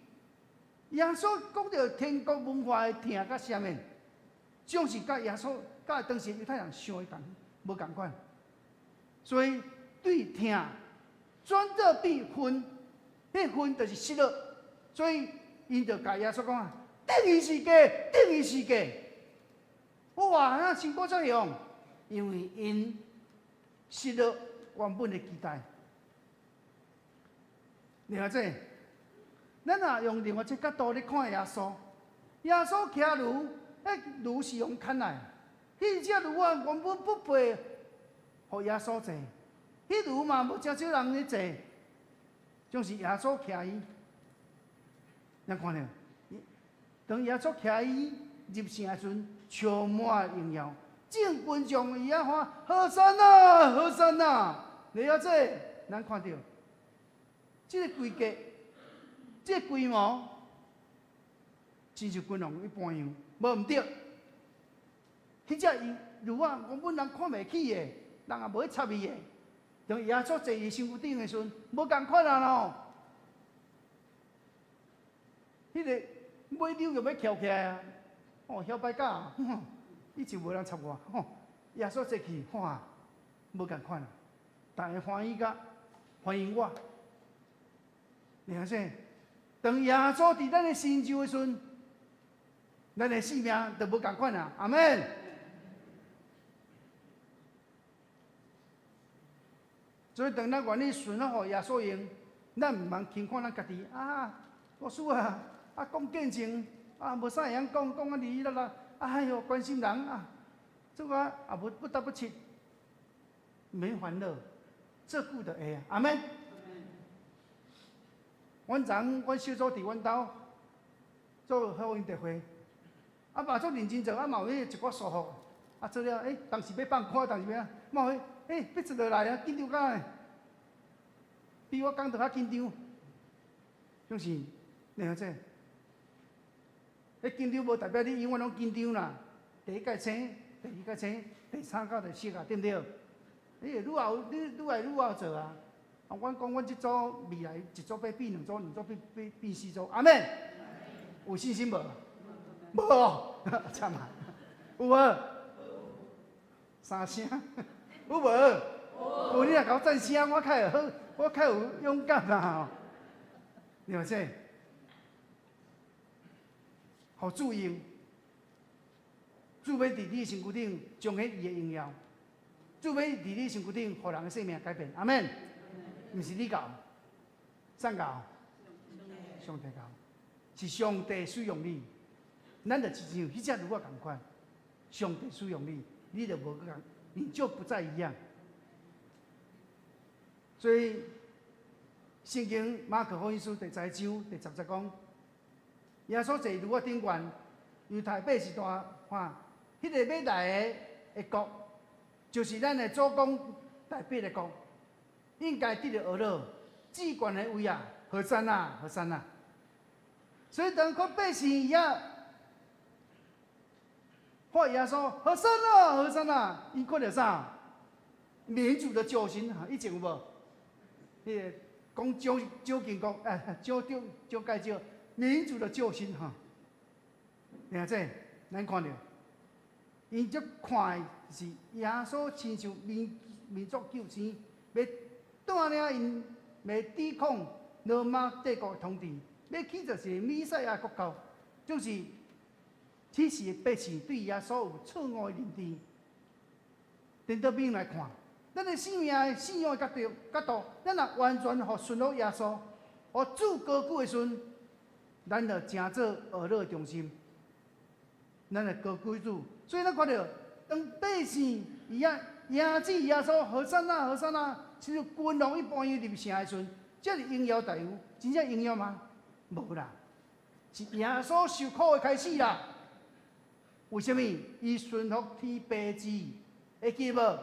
耶稣讲到天国文化的疼甲下面，总是甲耶稣甲当时犹太人相无共款。所以对疼转做比恨，迄恨就是失落。所以因就甲耶稣讲等于是假。哇，那真够作用，因为因。失落原本的期待，然后这，咱也用另外一个角度来看耶稣。耶稣骑驴，驴是用牵来，迄只驴原本不配，互耶稣坐，迄驴嘛无真少人咧坐，就是耶稣骑伊。咱看到，当耶稣骑伊入城的时阵，充满荣耀。正群众伊啊喊和善啊，和善啊！你啊这，咱看到，这个规格，这个规模，真像君王一般样，无毋对。迄只驴啊，原本人看袂起的，人也无去插伊的。当耶稣坐伊身躯顶的时阵，无共款啊咯。迄个马溜又要翘起来啊！晓摆架。以前无人插我，耶稣坐去，哇，无共款，但是欢迎我。你看啥？当耶稣伫咱的身上的时阵，咱的性命就无共款啊！阿门。所以当咱愿意顺服耶稣用，咱毋通轻看咱家己牧师讲见证无啥会晓讲哩啦。哎呦，关心人这个也不得不切，没烦恼，照顾就会阿门。阮小组伫阮兜做好运特会，嘛做认真做，嘛有迄一寡疏忽，做了当时要放款，当时要嘛有要坐落来紧张甲比我讲得较紧张，就是你看这。紧张无代表你永远拢紧张啦。第一届生，第二届生，第三届就熟啊，对不对？你愈来愈好做啊！阮讲，阮这组未来一组要变两组，两组变四组，阿妹。有信心无？无哦，惨啊！有无？三声，有无？有，你若甲我赞声，我较会好，我较有勇敢啦吼。对不对？互主用，主要伫你身躯顶彰显伊的荣耀，主要伫你身躯顶，互人的生命改变。阿门。毋是你教，谁教？上帝教，是上帝使用你。咱就亲像迄只如果同款，上帝使用你，你就无共，你就不再一样。所以，圣经马可福音书第10章第10节讲，耶稣坐如果顶悬，犹太百姓大看，迄个要来的国，就是咱的祖公台北的国，应该得到学乐，至高的位啊，何山啊，何山啊！所以当看百姓伊啊，看耶稣何山啊，何山啊，伊看到啥？民主的救星哈，以前有无？迄个讲蒋经国，蒋介石，民主的救星哈。听这，咱看到，因则看的是耶稣亲像民族救星，要带领因来抵抗罗马帝国的统治，要起就是弥赛亚国教，就是此时的百姓对耶稣有错误的认知，颠倒面来看。咱的信仰的角度，咱若完全互顺服耶稣，互主高举的时阵，咱就成做学乐中心，咱就高举主。所以咱看到，当百姓伊啊迎接耶稣，何山啊何山啊，亲像群龙一般伊入城的时阵，这是荣耀大有，真正荣耀吗？无啦，是耶稣受苦的开始啦。为什么？伊顺服天父之意，会记无？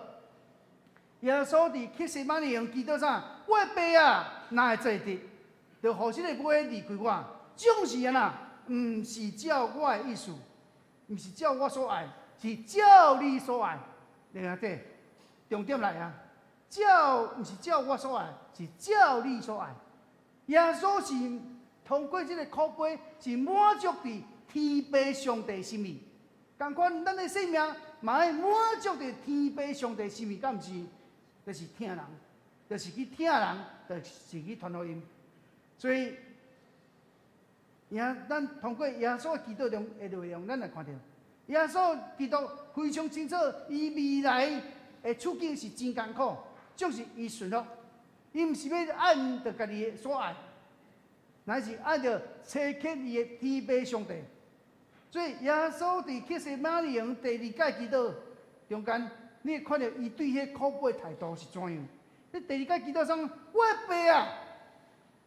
耶稣伫克西马尼园祈祷啥？我的爸啊，哪会做得？就互这个马离开我。总是安那，毋是照我的意思，毋是照我所爱，是照你所爱。你看这重点来啊！毋是照我所爱，是照你所爱。耶稣是通过这个苦杯，是满足伫天父上帝心意。同款，咱的生命嘛要满足伫天父上帝心意，敢毋是？就是听人，就是去听人，就是去传福音。所以，咱通过耶稣基督中的内容，咱来看到，耶稣基督非常清楚，伊未来的处境是真艰苦，就是伊顺服，伊毋是要按着家己所爱，乃是按着切克伊的天父上帝。所以，耶稣伫克西马尼园第2届祈祷中间。你会看到伊对迄苦杯的态度是怎样？你第2届祈祷上，我的爸啊，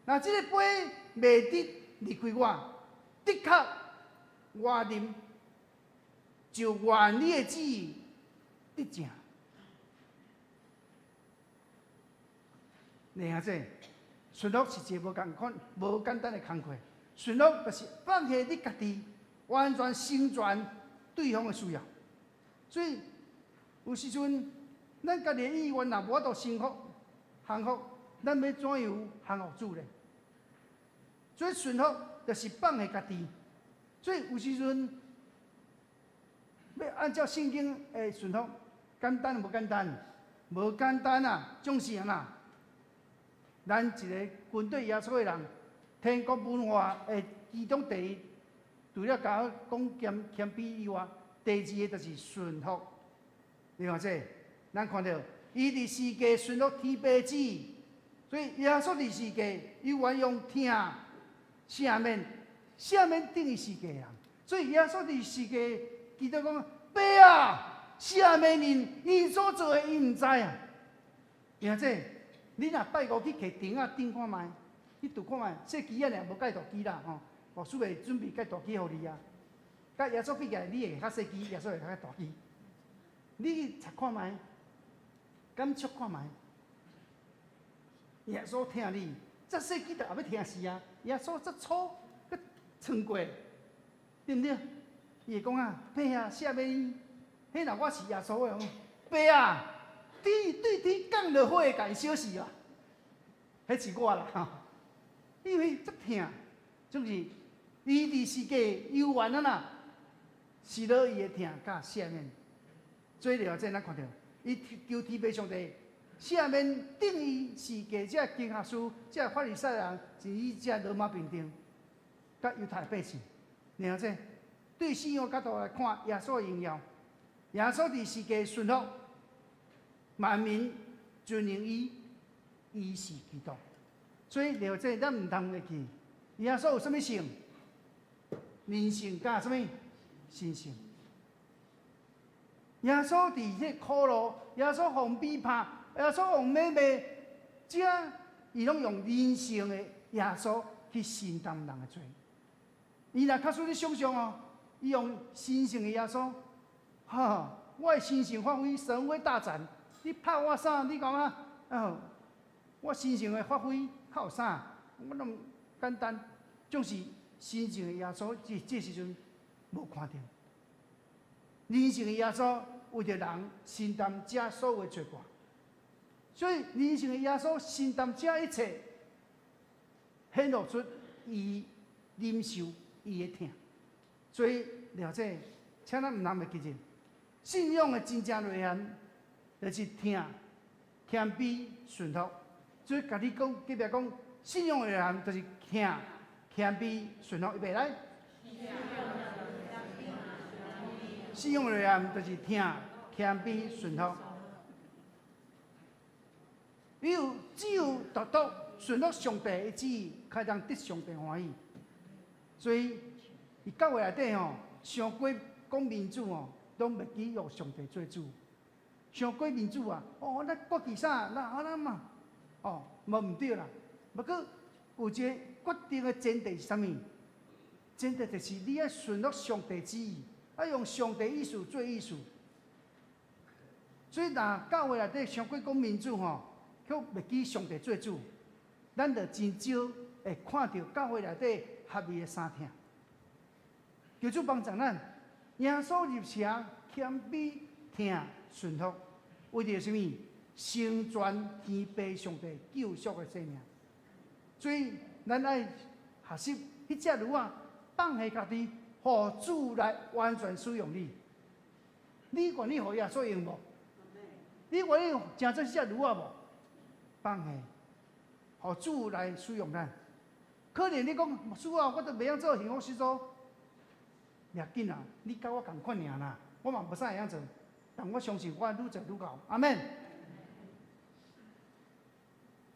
若即个杯未得离开我，的确我啉，就愿你的旨意得成。你看这顺服是一个无简单的工课，顺服就是放下你家己，完全成全对方的需要，所以。有时阵，咱家己的意愿若无法度幸福、幸福，咱要怎样幸福主呢？所以顺服就是放下家己。所以有时阵要按照圣经的顺服，简单无简单？无简单啊！总是安那。咱一个军队耶稣的人，天国文化的其中第一，除了甲我讲谦卑以外，第2个就是顺服。你看这，咱看到伊伫世界顺服天父旨意，所以耶稣伫世界，伊愿用听赦免等于世界人。所以耶稣伫世界，记得讲，爸啊，赦免因所做的，伊毋知啊。你看这，你若拜五去摕钉仔钉看卖，去拄看卖，说机仔尔无介大机啦吼，牧师会准备介大机互你啊。甲耶稣比起来，你会较细机，耶稣会较大机。你去查看卖，感触看卖。耶稣听你，这细机就也要听死啊！耶稣这粗，佮穿过，对不对？伊会讲啊，爸啊，赦免伊。迄若我是耶稣的，爸啊，对天降落火甲伊烧死啊！迄是我啦，因为足疼，就是伊伫世界游玩啊呐，是落伊的疼甲赦免。最了这咱看到，伊求天父上帝赦免等于世界这经学师、这法利赛人，甚至这罗马兵丁，甲犹太百姓，了这对信仰角度来看，耶稣的荣耀，耶稣伫世界顺服万民尊敬伊，伊是基督。所以了这咱唔通会记，耶稣有啥物性？人性加什么？神性。耶稣伫迄苦路，耶稣互逼迫，耶稣互骂骂，这伊拢用人性的耶稣去承担人的罪。伊若较使你想象哦，伊用神性的耶稣，哈，我的神性发挥，神威大展。你拍我啥？你讲啊？我神性的发挥靠啥？我拢简单，总是神性的耶稣，这时阵无看到。人性的耶稣为着人承担这所有的罪过，所以人性的耶稣承担这一切，显露出伊忍受伊的疼。所以了解，请咱唔通袂记住，信仰的真正内涵就是疼、谦卑、顺服。所以，甲你讲，隔壁讲，信仰的内涵就是疼、谦卑、顺服，预备来。信仰的内涵就是疼、谦卑、顺服。只有独独顺服上帝的旨意，才能得上帝欢喜。所以，伊教会内底吼，上过讲民主哦，拢袂记用上帝做主。上过民主啊，咱国旗啥，咱嘛，无唔对啦。不过有一个决定的前提是啥物？前提就是你要顺服上帝旨意。要用上帝意思做意思，所以若教会内底上过讲民主吼，却袂记上帝做主，咱就真少会看到教会内底合意的三听。求主帮助咱，耶稣入城，谦卑、听、顺服，为着什么？成全天父上帝救赎的生命。所以咱爱学习迄只女仔放下家己。互主来完全使用你，你愿意互耶稣用无？你愿意真做这女仔无？放下，互主来使用咱。可能你讲主啊，我都袂晓做幸福事做，袂要紧啊，你甲我共款尔啦，我嘛无啥会晓做，但我相信我愈做愈高。阿免。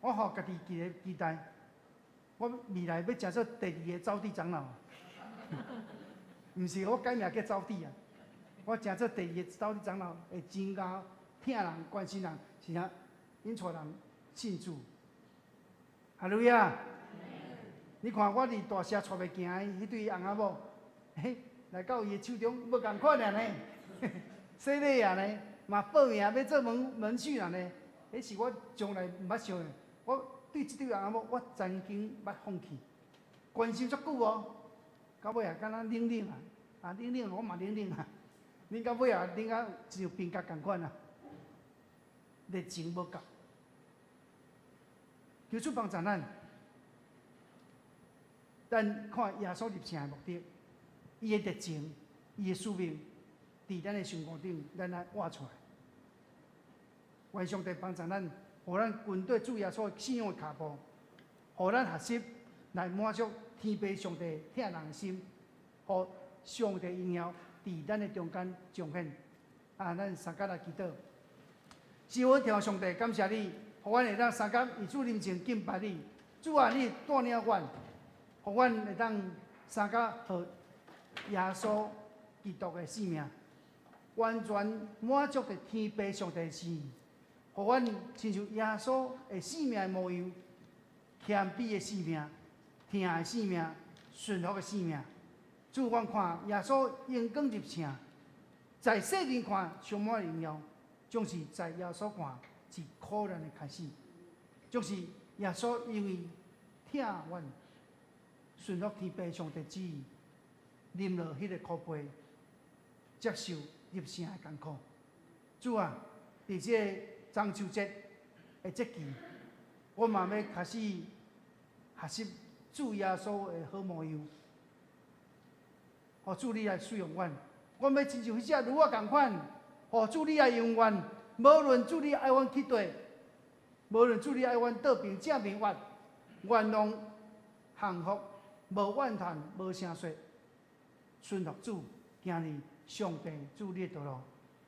我互家己一个期待，我未来要真做第2个走地长老。毋是我改名叫走地啊！我真做第2个走地长老，会增加疼人、关心人，是啊，引带人信主。哈路亚！你看我伫大社带袂行的迄对翁仔某，嘿，来到伊的手中，无共款尔呢，洗礼啊呢，嘛报名要做门婿啊呢，迄是我从来毋捌想的。我对即对翁仔某，我曾经捌放弃，关心足久哦。到尾啊，敢若冷冷啊，冷冷我嘛冷冷啊。恁到尾啊，冷啊像冰甲共款啊，热情无够。求主帮助咱，咱看耶稣入城的目的，伊的热情，伊的使命，伫咱的心肝顶，咱来挖出来。愿上帝帮助咱，互咱跟对主耶稣信仰的脚步，互咱学习来满足。天父上帝疼人的心，互上帝荣耀伫咱的中间彰显。咱三甲来祈祷，是我听上帝感谢你，互阮会当三甲以主面前敬拜你。主啊，你带领阮，互阮会当三甲互耶稣基督的性命，完全满足着天父上帝的旨意，互阮亲像耶稣的性命的模样，谦卑的性命。疼的性命，顺服的性命。主，阮看耶稣阳光入城，在世人看充满荣耀，总是在耶稣看是苦难的开始。就是耶稣因为疼阮，顺服天父上帝旨意，啉落迄个苦杯，接受入城的艰苦。主啊，伫这个中秋节的节期，我嘛要开始学习。主耶稣的好模样，主你来使用阮。阮要亲像迄只驴仔共款，主你来用阮。无论主你爱阮去佗，无论主你爱阮倒边正边弯，愿拢幸福，无怨叹，无声说，顺服主，行入上帝主你的道路，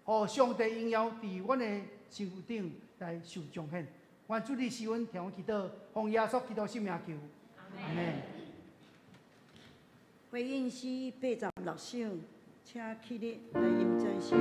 互上帝荣耀伫阮的身躯顶来受彰显。愿主你使阮听阮祈祷，奉耶稣基督圣名求，阿门。回应诗86首，请起立来吟这首。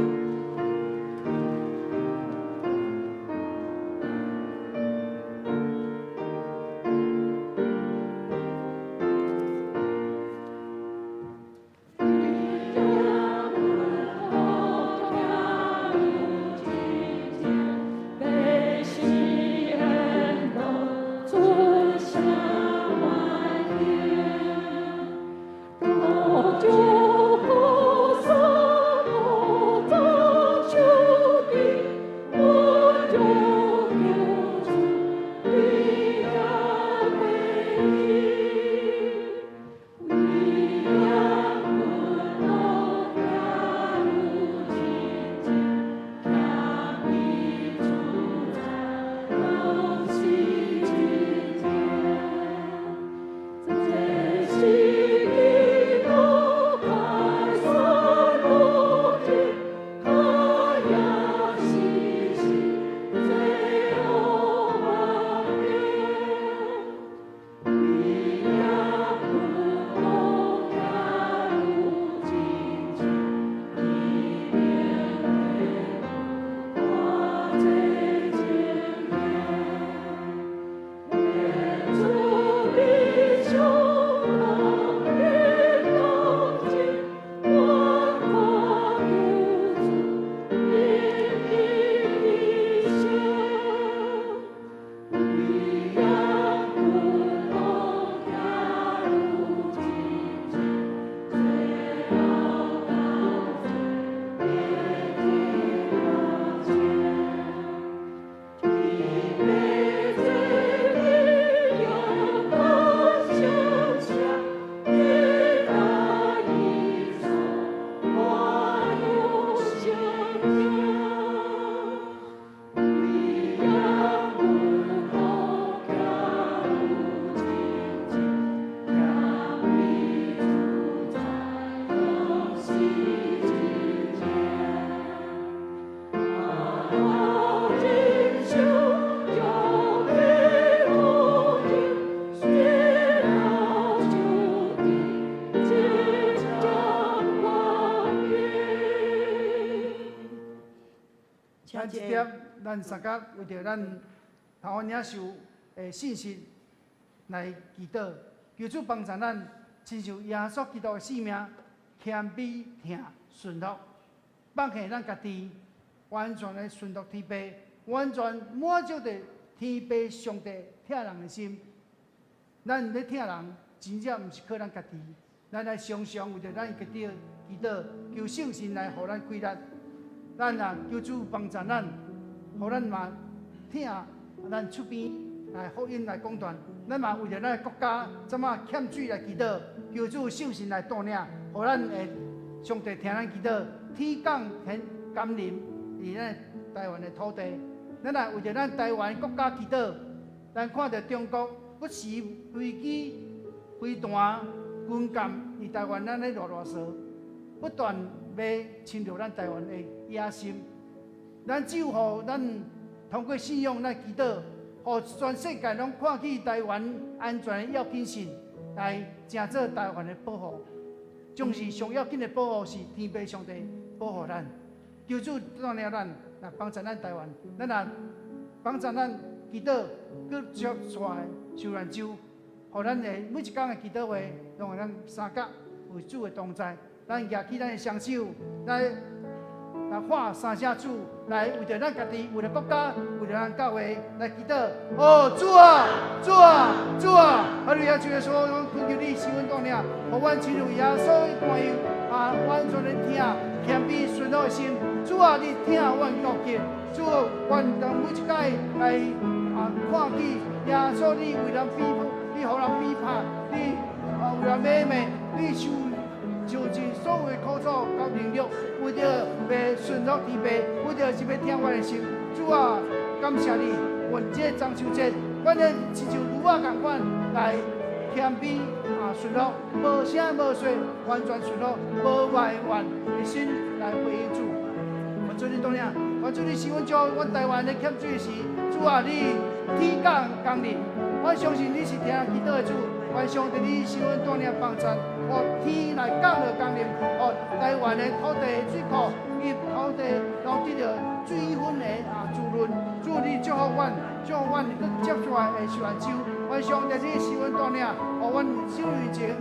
咱这点，咱三角为着咱台湾领袖的信心来祈祷，求主帮助咱，亲像耶稣基督的性命，谦卑听顺服，放下咱家己，完全的顺服天父，完全满足着天父上帝疼人的心。咱咧疼人，真正毋是靠咱家己，咱来常常为着咱家己祈祷，求圣神来互咱开力。咱啊，求主帮助咱，互咱嘛听咱出边来福音来讲传。咱嘛为着咱的国家怎么欠水来祈祷，求主圣神来带领，互咱会上帝听咱祈祷，天降甘霖伫咱台湾的土地。咱啊为着咱台湾国家祈祷，咱看到中国不时飞机、飞弹、军舰伫台湾咱咧热烧，不断要侵入咱台湾的野心。咱只有互咱通过信仰来祈祷，互全世界拢看起台湾安全的要紧性，来成做台湾的保护。总是上要紧的保护是天父上帝保护咱，求主带领咱来帮助咱台湾，咱也帮助咱祈祷，搁接出来受难周，互咱的每一天的祈祷会，拢互咱三角为主的同在。咱举起咱的双手，来喊三声主，来为着咱家己，为着国家，为着咱教会来祈祷。哦，主啊，主啊，主啊！哈利路亚！主耶稣，我恳求你施恩带领，互阮进入耶稣的伴游，完全的听，谦卑顺服的心。主啊，你听阮告诫，主啊，愿当每一届来看起耶稣，你为人批判，你互人批判，你为人美美，你受受尽所有的苦楚甲凌辱，为着要顺服天父，为着是要听阮的心。主啊，感谢你，阮这个中秋节，阮咧亲像驴仔共款来谦卑顺服，无声无说，完全顺服，无埋怨的心来回应主。我做你当领，我做你是阮将阮台湾咧欠水的时，主啊，你天降降临，我相信你是听祈祷的主。愿上帝你是阮当领帮衬，我天来降落降临，哦，台湾的土地水库与土地拢得到水分的滋润。主你祝福阮，祝福阮搁接出来的受难手。愿上帝你是阮当领，互阮守于情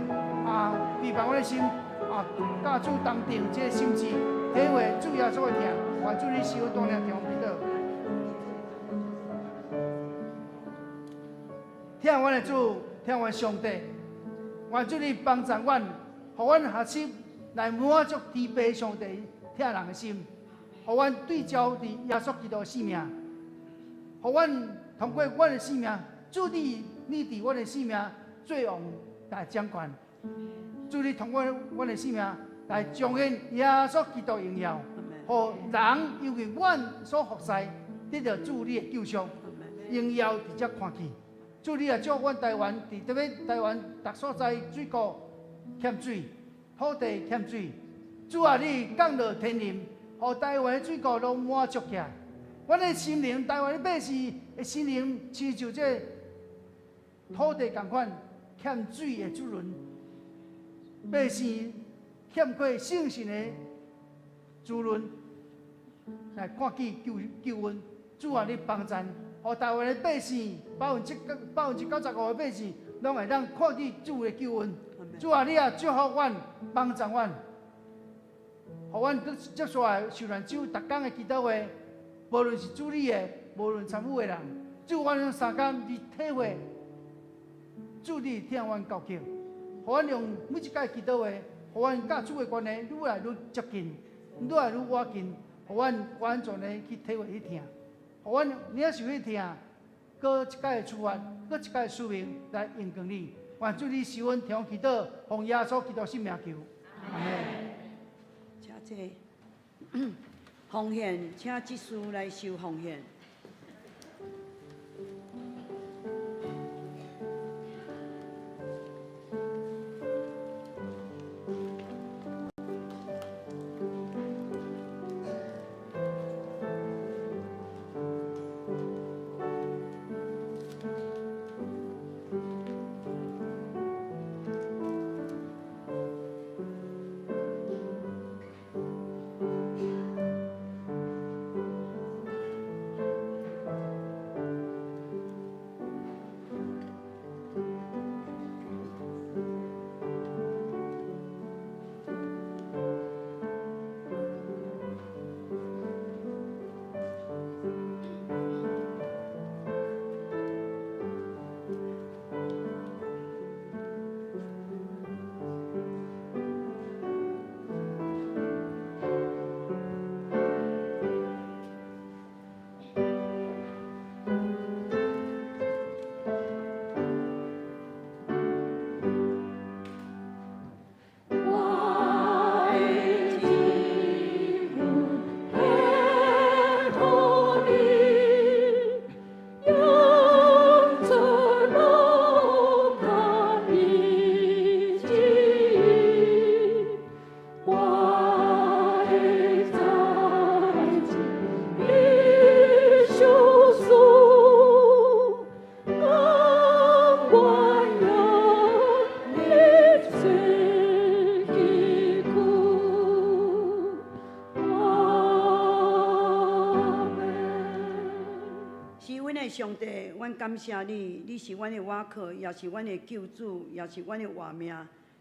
陪伴阮的心甲主同定这个心志，体会主耶稣的疼。愿主你是阮当领听我祈祷。听阮的主，听阮上帝，愿主你帮助阮，互阮学习来满足天父上帝疼人的心，互阮对焦伫耶稣基督的性命，互阮通过阮的性命，主你伫阮的性命最王来掌权，主你通过阮的性命来彰显耶稣基督荣耀，互人因为阮所服侍，得到主你的救赎，荣耀直接看去。主你也祝阮台湾，特别台湾各所在水库欠水，土地欠水。主啊，你降落天灵，互台湾的水库拢满足起来。阮的心灵，台湾的百姓的心灵，亲像这土地同款，欠水的滋润。百姓欠缺圣神的滋润，来看见救恩。主啊，你帮衬。互台湾的百姓，95%的百姓，拢会当看见主的救恩。主啊，你也祝福阮，帮助阮，互阮接下来受难主，逐天的祈祷会，无论是主理的，无论参与的人，主阮用三工去体会，主你听阮交求，互阮用每一届祈祷会，互阮甲主的关系愈来愈接近，愈来愈靠近，互阮完全的去体会去听。互阮领受去听，搁一届的出发，搁一届的使命来应供你。愿主你是阮听祈祷，奉耶稣基督圣名求。阿门。请这奉献，请祭司来收奉献。上帝，阮感谢你，你是阮的倚靠，也是阮的救主，也是阮的活命，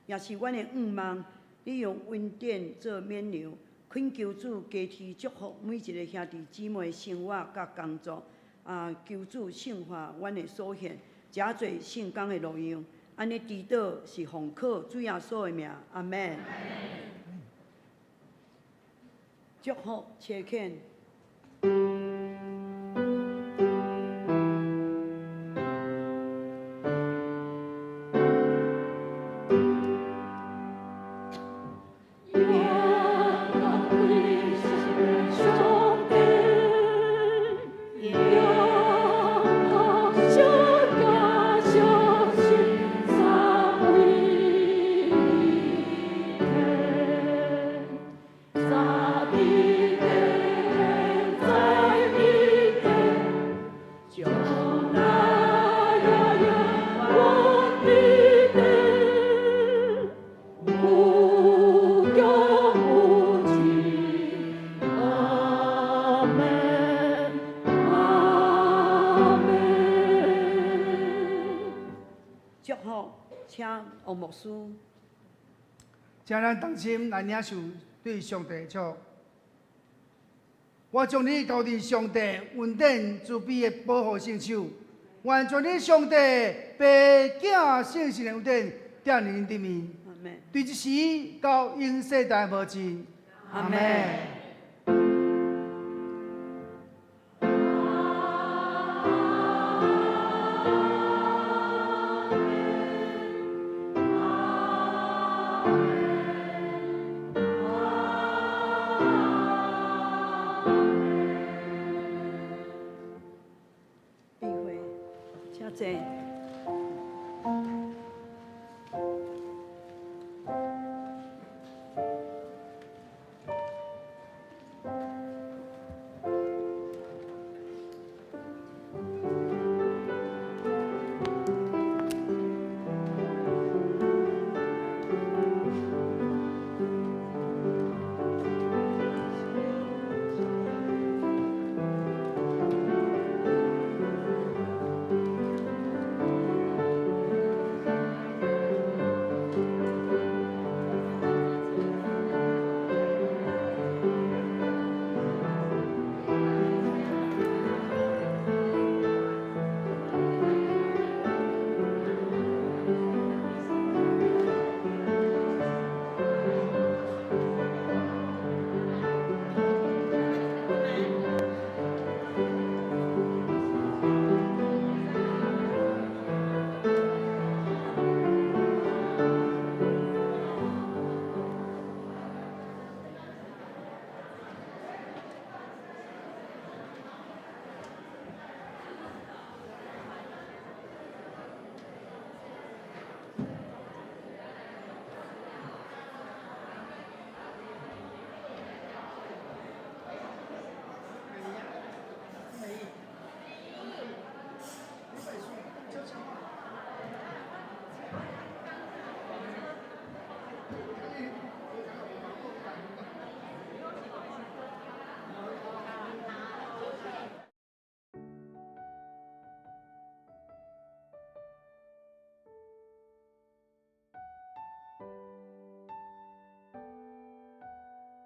也是阮的盼望。你用恩典做冕旒，恳求主加持祝福每一个兄弟姊妹生活甲工作。求主圣化阮的所献，诚侪圣工的路用。安尼祈祷是奉靠主耶稣的名，阿门。祝福切恳。王牧师。请咱同心来领受对上帝祝。我将你投伫上帝恩典慈悲的保护圣手，愿将你上帝爸子圣神的恩典点入恁的面，对这时到永世代无尽。阿门。